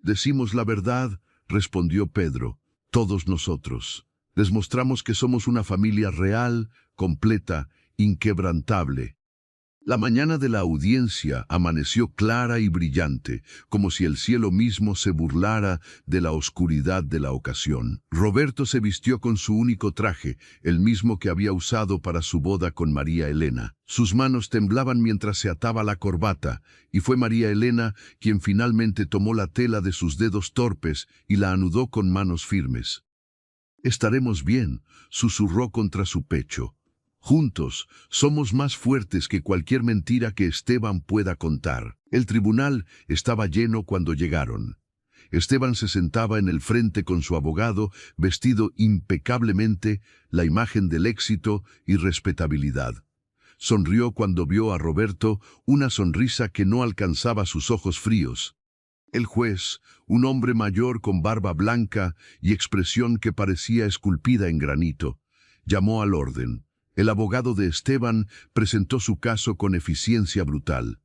«Decimos la verdad», respondió Pedro, «todos nosotros. Les mostramos que somos una familia real, completa, inquebrantable». La mañana de la audiencia amaneció clara y brillante, como si el cielo mismo se burlara de la oscuridad de la ocasión. Roberto se vistió con su único traje, el mismo que había usado para su boda con María Elena. Sus manos temblaban mientras se ataba la corbata, y fue María Elena quien finalmente tomó la tela de sus dedos torpes y la anudó con manos firmes. «Estaremos bien», susurró contra su pecho. «Juntos, somos más fuertes que cualquier mentira que Esteban pueda contar». El tribunal estaba lleno cuando llegaron. Esteban se sentaba en el frente con su abogado, vestido impecablemente, la imagen del éxito y respetabilidad. Sonrió cuando vio a Roberto, una sonrisa que no alcanzaba sus ojos fríos. El juez, un hombre mayor con barba blanca y expresión que parecía esculpida en granito, llamó al orden. El abogado de Esteban presentó su caso con eficiencia brutal.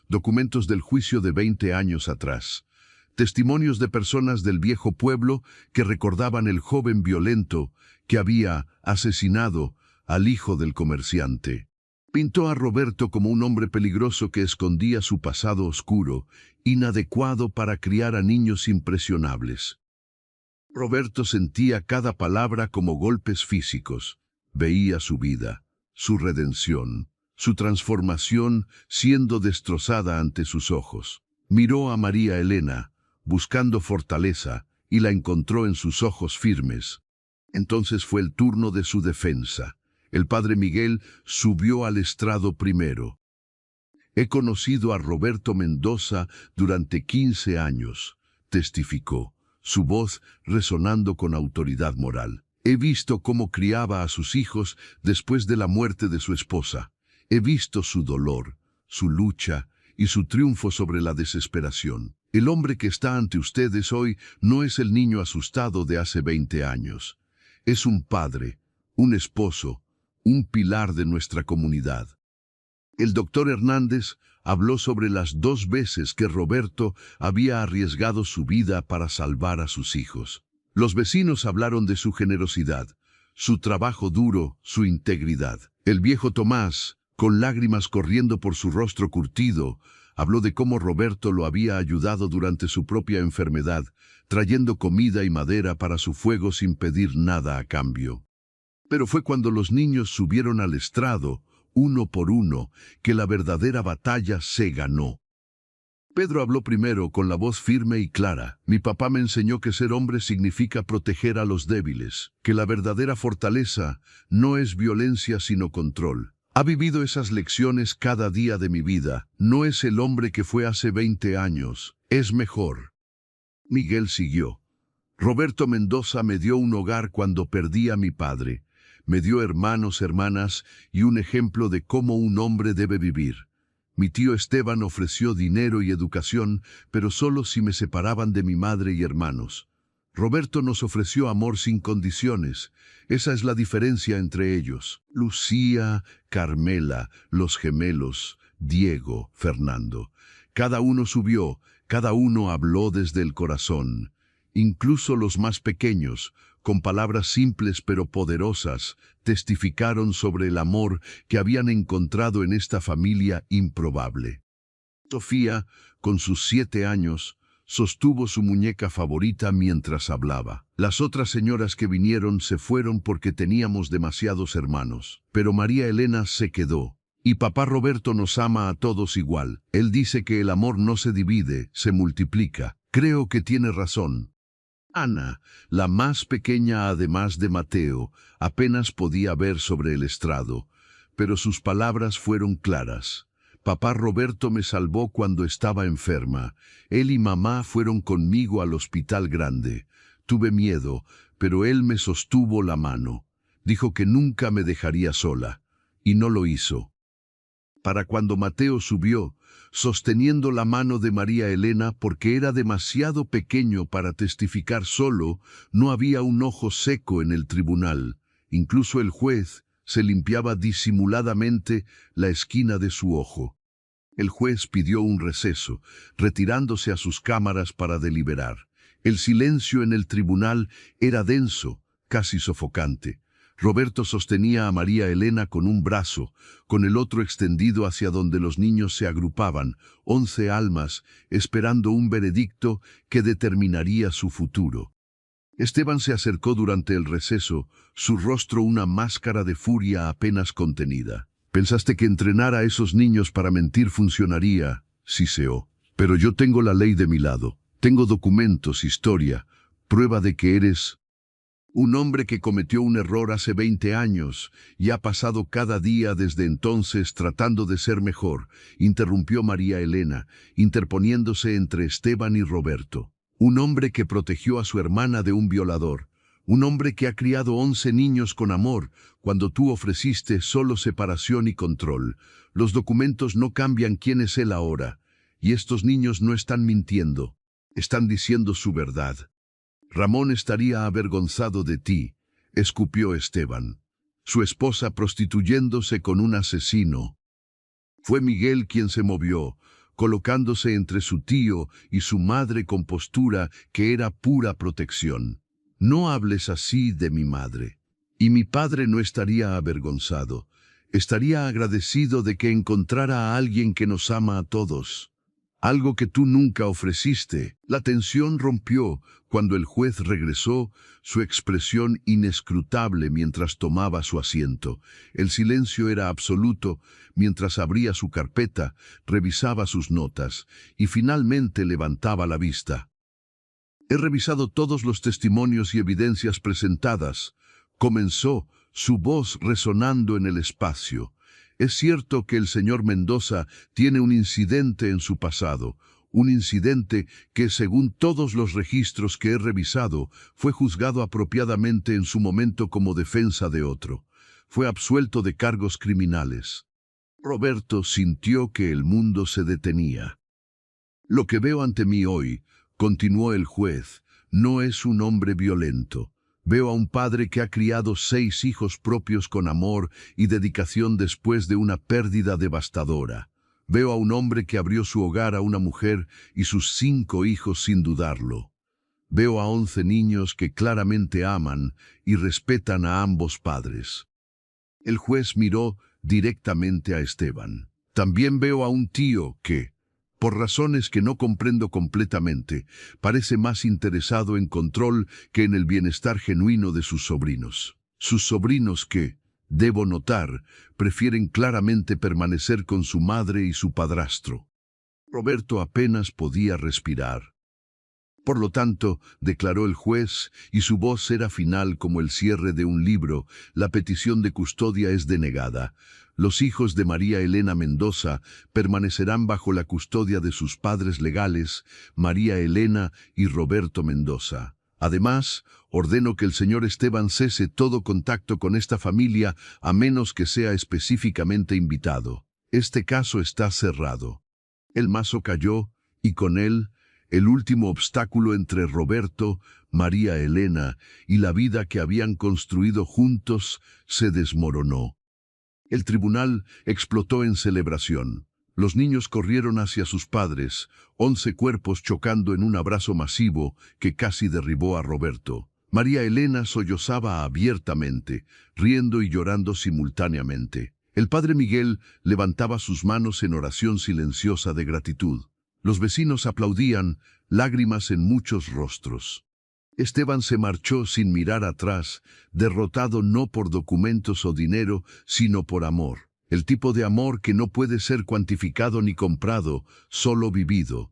Documentos del juicio de 20 años atrás. Testimonios de personas del viejo pueblo que recordaban el joven violento que había asesinado al hijo del comerciante. Pintó a Roberto como un hombre peligroso que escondía su pasado oscuro, inadecuado para criar a niños impresionables. Roberto sentía cada palabra como golpes físicos. Veía su vida, su redención, su transformación siendo destrozada ante sus ojos. Miró a María Elena, buscando fortaleza, y la encontró en sus ojos firmes. Entonces fue el turno de su defensa. El padre Miguel subió al estrado primero. «He conocido a Roberto Mendoza durante 15 años», testificó, su voz resonando con autoridad moral. «He visto cómo criaba a sus hijos después de la muerte de su esposa. He visto su dolor, su lucha y su triunfo sobre la desesperación. El hombre que está ante ustedes hoy no es el niño asustado de hace 20 años. Es un padre, un esposo, un pilar de nuestra comunidad». El doctor Hernández habló sobre las 2 veces que Roberto había arriesgado su vida para salvar a sus hijos. Los vecinos hablaron de su generosidad, su trabajo duro, su integridad. El viejo Tomás, con lágrimas corriendo por su rostro curtido, habló de cómo Roberto lo había ayudado durante su propia enfermedad, trayendo comida y madera para su fuego sin pedir nada a cambio. Pero fue cuando los niños subieron al estrado, uno por uno, que la verdadera batalla se ganó. Pedro habló primero con la voz firme y clara. «Mi papá me enseñó que ser hombre significa proteger a los débiles, que la verdadera fortaleza no es violencia sino control. Ha vivido esas lecciones cada día de mi vida. No es el hombre que fue hace 20 años, es mejor». Miguel siguió. «Roberto Mendoza me dio un hogar cuando perdí a mi padre. Me dio hermanos, hermanas y un ejemplo de cómo un hombre debe vivir. Mi tío Esteban ofreció dinero y educación, pero solo si me separaban de mi madre y hermanos. Roberto nos ofreció amor sin condiciones. Esa es la diferencia entre ellos. Lucía, Carmela, los gemelos, Diego, Fernando. Cada uno subió, cada uno habló desde el corazón. Incluso los más pequeños, con palabras simples pero poderosas, testificaron sobre el amor que habían encontrado en esta familia improbable. Sofía, con sus 7 años, sostuvo su muñeca favorita mientras hablaba. Las otras señoras que vinieron se fueron porque teníamos demasiados hermanos, pero María Elena se quedó. «Y papá Roberto nos ama a todos igual. Él dice que el amor no se divide, se multiplica. Creo que tiene razón». Ana, la más pequeña además de Mateo, apenas podía ver sobre el estrado, pero sus palabras fueron claras. «Papá Roberto me salvó cuando estaba enferma. Él y mamá fueron conmigo al hospital grande. Tuve miedo, pero él me sostuvo la mano. Dijo que nunca me dejaría sola, y no lo hizo». Para cuando Mateo subió, sosteniendo la mano de María Elena porque era demasiado pequeño para testificar solo, no había un ojo seco en el tribunal. Incluso el juez se limpiaba disimuladamente la esquina de su ojo. El juez pidió un receso, retirándose a sus cámaras para deliberar. El silencio en el tribunal era denso, casi sofocante. Roberto sostenía a María Elena con un brazo, con el otro extendido hacia donde los niños se agrupaban, 11 almas, esperando un veredicto que determinaría su futuro. Esteban se acercó durante el receso, su rostro una máscara de furia apenas contenida. «Pensaste que entrenar a esos niños para mentir funcionaría», siseó. «Pero yo tengo la ley de mi lado. Tengo documentos, historia, prueba de que eres un hombre que cometió un error hace 20 años y ha pasado cada día desde entonces tratando de ser mejor», interrumpió María Elena, interponiéndose entre Esteban y Roberto. «Un hombre que protegió a su hermana de un violador. Un hombre que ha criado 11 niños con amor, cuando tú ofreciste solo separación y control. Los documentos no cambian quién es él ahora. Y estos niños no están mintiendo. Están diciendo su verdad. Ramón estaría avergonzado de ti», escupió Esteban. «Su esposa prostituyéndose con un asesino. Fue Miguel quien se movió, colocándose entre su tío y su madre con postura que era pura protección. No hables así de mi madre. Y mi padre no estaría avergonzado. Estaría agradecido de que encontrara a alguien que nos ama a todos. Algo que tú nunca ofreciste». La tensión rompió cuando el juez regresó, su expresión inescrutable mientras tomaba su asiento. El silencio era absoluto mientras abría su carpeta, revisaba sus notas y finalmente levantaba la vista. «He revisado todos los testimonios y evidencias presentadas», comenzó, su voz resonando en el espacio. «Es cierto que el señor Mendoza tiene un incidente en su pasado, un incidente que, según todos los registros que he revisado, fue juzgado apropiadamente en su momento como defensa de otro. Fue absuelto de cargos criminales». Roberto sintió que el mundo se detenía. «Lo que veo ante mí hoy», continuó el juez, «no es un hombre violento. Veo a un padre que ha criado 6 hijos propios con amor y dedicación después de una pérdida devastadora. Veo a un hombre que abrió su hogar a una mujer y sus 5 hijos sin dudarlo. Veo a 11 niños que claramente aman y respetan a ambos padres». El juez miró directamente a Esteban. «También veo a un tío que, por razones que no comprendo completamente, parece más interesado en control que en el bienestar genuino de sus sobrinos. Sus sobrinos que, debo notar, prefieren claramente permanecer con su madre y su padrastro». Roberto apenas podía respirar. «Por lo tanto», declaró el juez, y su voz era final como el cierre de un libro, «la petición de custodia es denegada. Los hijos de María Elena Mendoza permanecerán bajo la custodia de sus padres legales, María Elena y Roberto Mendoza. Además, ordeno que el señor Esteban cese todo contacto con esta familia a menos que sea específicamente invitado. Este caso está cerrado». El mazo cayó, y con él, el último obstáculo entre Roberto, María Elena y la vida que habían construido juntos se desmoronó. El tribunal explotó en celebración. Los niños corrieron hacia sus padres, 11 cuerpos chocando en un abrazo masivo que casi derribó a Roberto. María Elena sollozaba abiertamente, riendo y llorando simultáneamente. El padre Miguel levantaba sus manos en oración silenciosa de gratitud. Los vecinos aplaudían, lágrimas en muchos rostros. Esteban se marchó sin mirar atrás, derrotado no por documentos o dinero, sino por amor. El tipo de amor que no puede ser cuantificado ni comprado, solo vivido.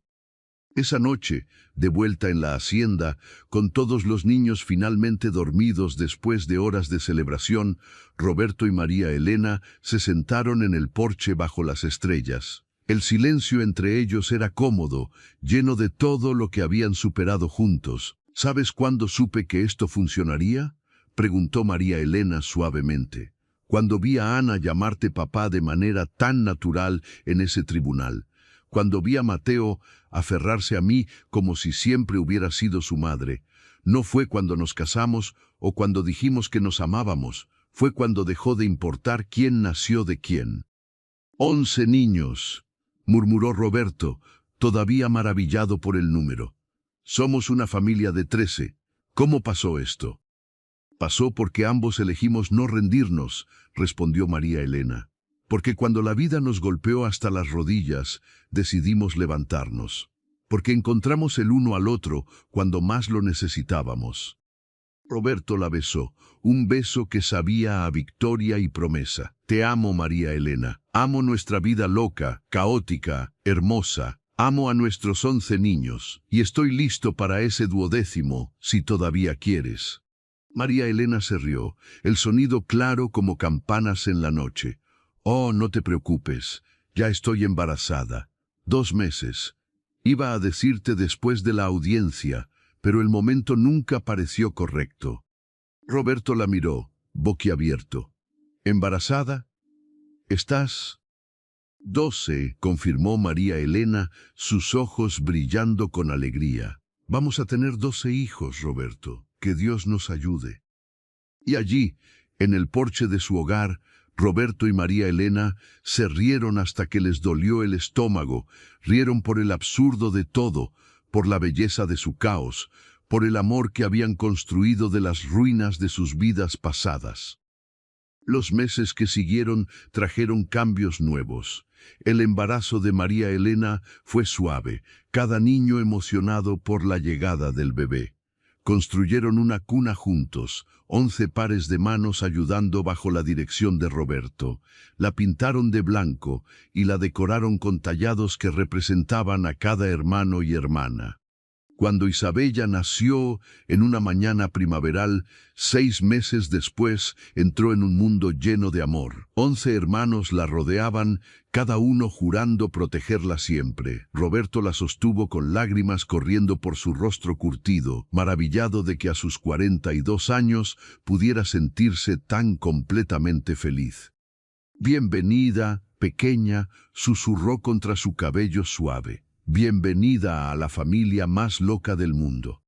Esa noche, de vuelta en la hacienda, con todos los niños finalmente dormidos después de horas de celebración, Roberto y María Elena se sentaron en el porche bajo las estrellas. El silencio entre ellos era cómodo, lleno de todo lo que habían superado juntos. «¿Sabes cuándo supe que esto funcionaría?», preguntó María Elena suavemente. «Cuando vi a Ana llamarte papá de manera tan natural en ese tribunal. Cuando vi a Mateo aferrarse a mí como si siempre hubiera sido su madre. No fue cuando nos casamos o cuando dijimos que nos amábamos. Fue cuando dejó de importar quién nació de quién». 11 niños. murmuró Roberto, todavía maravillado por el número. Somos una familia de 13. ¿Cómo pasó esto? Pasó porque ambos elegimos no rendirnos, respondió María Elena. Porque cuando la vida nos golpeó hasta las rodillas, decidimos levantarnos. Porque encontramos el uno al otro cuando más lo necesitábamos. Roberto la besó, un beso que sabía a victoria y promesa. Te amo, María Elena. Amo nuestra vida loca, caótica, hermosa. Amo a nuestros 11 niños, y estoy listo para ese 12º, si todavía quieres. María Elena se rió, el sonido claro como campanas en la noche. Oh, no te preocupes, ya estoy embarazada. 2 meses. Iba a decirte después de la audiencia, pero el momento nunca pareció correcto. Roberto la miró, boquiabierto. ¿Embarazada? ¿Estás? 12, confirmó María Elena, sus ojos brillando con alegría. Vamos a tener 12 hijos, Roberto. Que Dios nos ayude. Y allí, en el porche de su hogar, Roberto y María Elena se rieron hasta que les dolió el estómago, rieron por el absurdo de todo, por la belleza de su caos, por el amor que habían construido de las ruinas de sus vidas pasadas. Los meses que siguieron trajeron cambios nuevos. El embarazo de María Elena fue suave, cada niño emocionado por la llegada del bebé. Construyeron una cuna juntos, 11 pares de manos ayudando bajo la dirección de Roberto. La pintaron de blanco y la decoraron con tallados que representaban a cada hermano y hermana. Cuando Isabella nació en una mañana primaveral, 6 meses después entró en un mundo lleno de amor. 11 hermanos la rodeaban, cada uno jurando protegerla siempre. Roberto la sostuvo con lágrimas corriendo por su rostro curtido, maravillado de que a sus 42 años pudiera sentirse tan completamente feliz. «Bienvenida, pequeña», susurró contra su cabello suave. «Bienvenida a la familia más loca del mundo».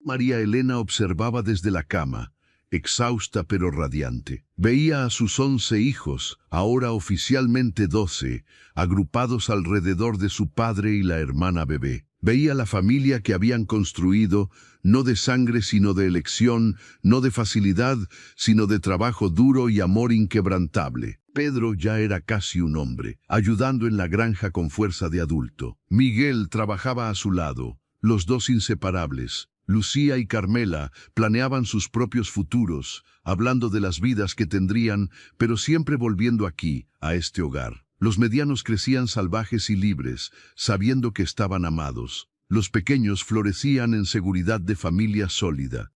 María Elena observaba desde la cama, exhausta pero radiante. Veía a sus 11 hijos, ahora oficialmente 12, agrupados alrededor de su padre y la hermana bebé. Veía la familia que habían construido, no de sangre sino de elección, no de facilidad, sino de trabajo duro y amor inquebrantable. Pedro ya era casi un hombre, ayudando en la granja con fuerza de adulto. Miguel trabajaba a su lado, los dos inseparables. Lucía y Carmela planeaban sus propios futuros, hablando de las vidas que tendrían, pero siempre volviendo aquí, a este hogar. Los medianos crecían salvajes y libres, sabiendo que estaban amados. Los pequeños florecían en seguridad de familia sólida.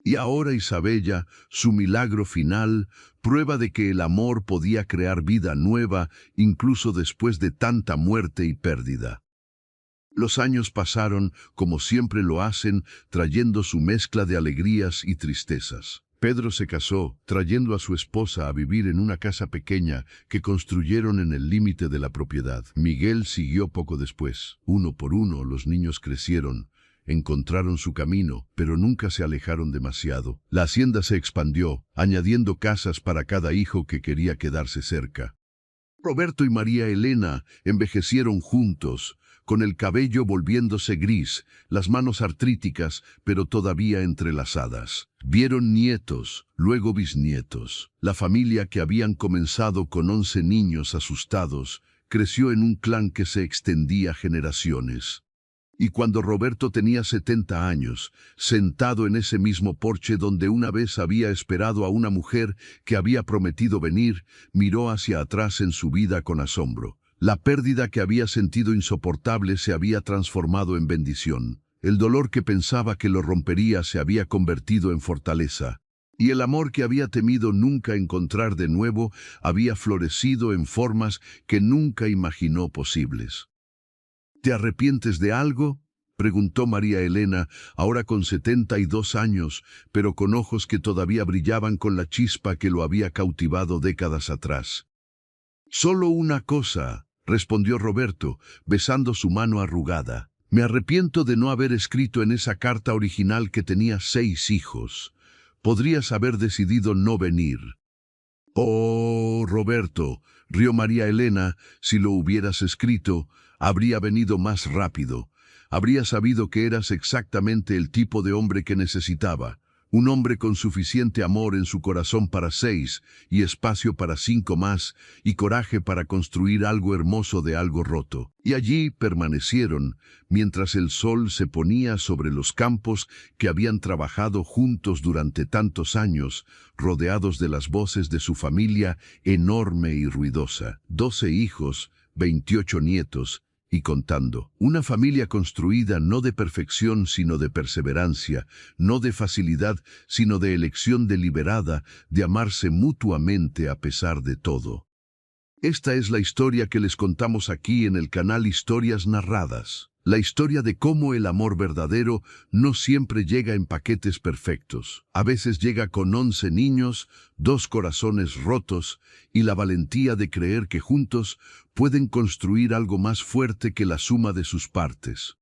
Y ahora Isabella, su milagro final, prueba de que el amor podía crear vida nueva, incluso después de tanta muerte y pérdida. Los años pasaron, como siempre lo hacen, trayendo su mezcla de alegrías y tristezas. Pedro se casó, trayendo a su esposa a vivir en una casa pequeña que construyeron en el límite de la propiedad. Miguel siguió poco después. Uno por uno los niños crecieron, encontraron su camino, pero nunca se alejaron demasiado. La hacienda se expandió, añadiendo casas para cada hijo que quería quedarse cerca. Roberto y María Elena envejecieron juntos, con el cabello volviéndose gris, las manos artríticas, pero todavía entrelazadas. Vieron nietos, luego bisnietos. La familia que habían comenzado con 11 niños asustados, creció en un clan que se extendía generaciones. Y cuando Roberto tenía 70 años, sentado en ese mismo porche donde una vez había esperado a una mujer que había prometido venir, miró hacia atrás en su vida con asombro. La pérdida que había sentido insoportable se había transformado en bendición. El dolor que pensaba que lo rompería se había convertido en fortaleza. Y el amor que había temido nunca encontrar de nuevo había florecido en formas que nunca imaginó posibles. ¿Te arrepientes de algo?, preguntó María Elena, ahora con 72 años, pero con ojos que todavía brillaban con la chispa que lo había cautivado décadas atrás. «Solo una cosa», respondió Roberto, besando su mano arrugada. «Me arrepiento de no haber escrito en esa carta original que tenía 6 hijos. Podrías haber decidido no venir». «Oh, Roberto», Rió María Elena: si lo hubieras escrito, habría venido más rápido. Habría sabido que eras exactamente el tipo de hombre que necesitaba. Un hombre con suficiente amor en su corazón para 6, y espacio para 5 más, y coraje para construir algo hermoso de algo roto. Y allí permanecieron, mientras el sol se ponía sobre los campos que habían trabajado juntos durante tantos años, rodeados de las voces de su familia enorme y ruidosa. 12 hijos, 28 nietos, y contando. Una familia construida no de perfección, sino de perseverancia, no de facilidad, sino de elección deliberada, de amarse mutuamente a pesar de todo. Esta es la historia que les contamos aquí en el canal Historias Narradas. La historia de cómo el amor verdadero no siempre llega en paquetes perfectos. A veces llega con 11 niños, 2 corazones rotos y la valentía de creer que juntos pueden construir algo más fuerte que la suma de sus partes.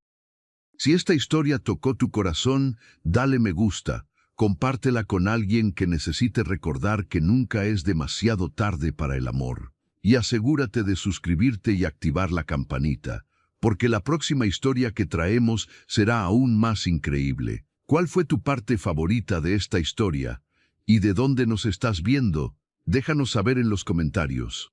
Si esta historia tocó tu corazón, dale me gusta, compártela con alguien que necesite recordar que nunca es demasiado tarde para el amor. Y asegúrate de suscribirte y activar la campanita, porque la próxima historia que traemos será aún más increíble. ¿Cuál fue tu parte favorita de esta historia? ¿Y de dónde nos estás viendo? Déjanos saber en los comentarios.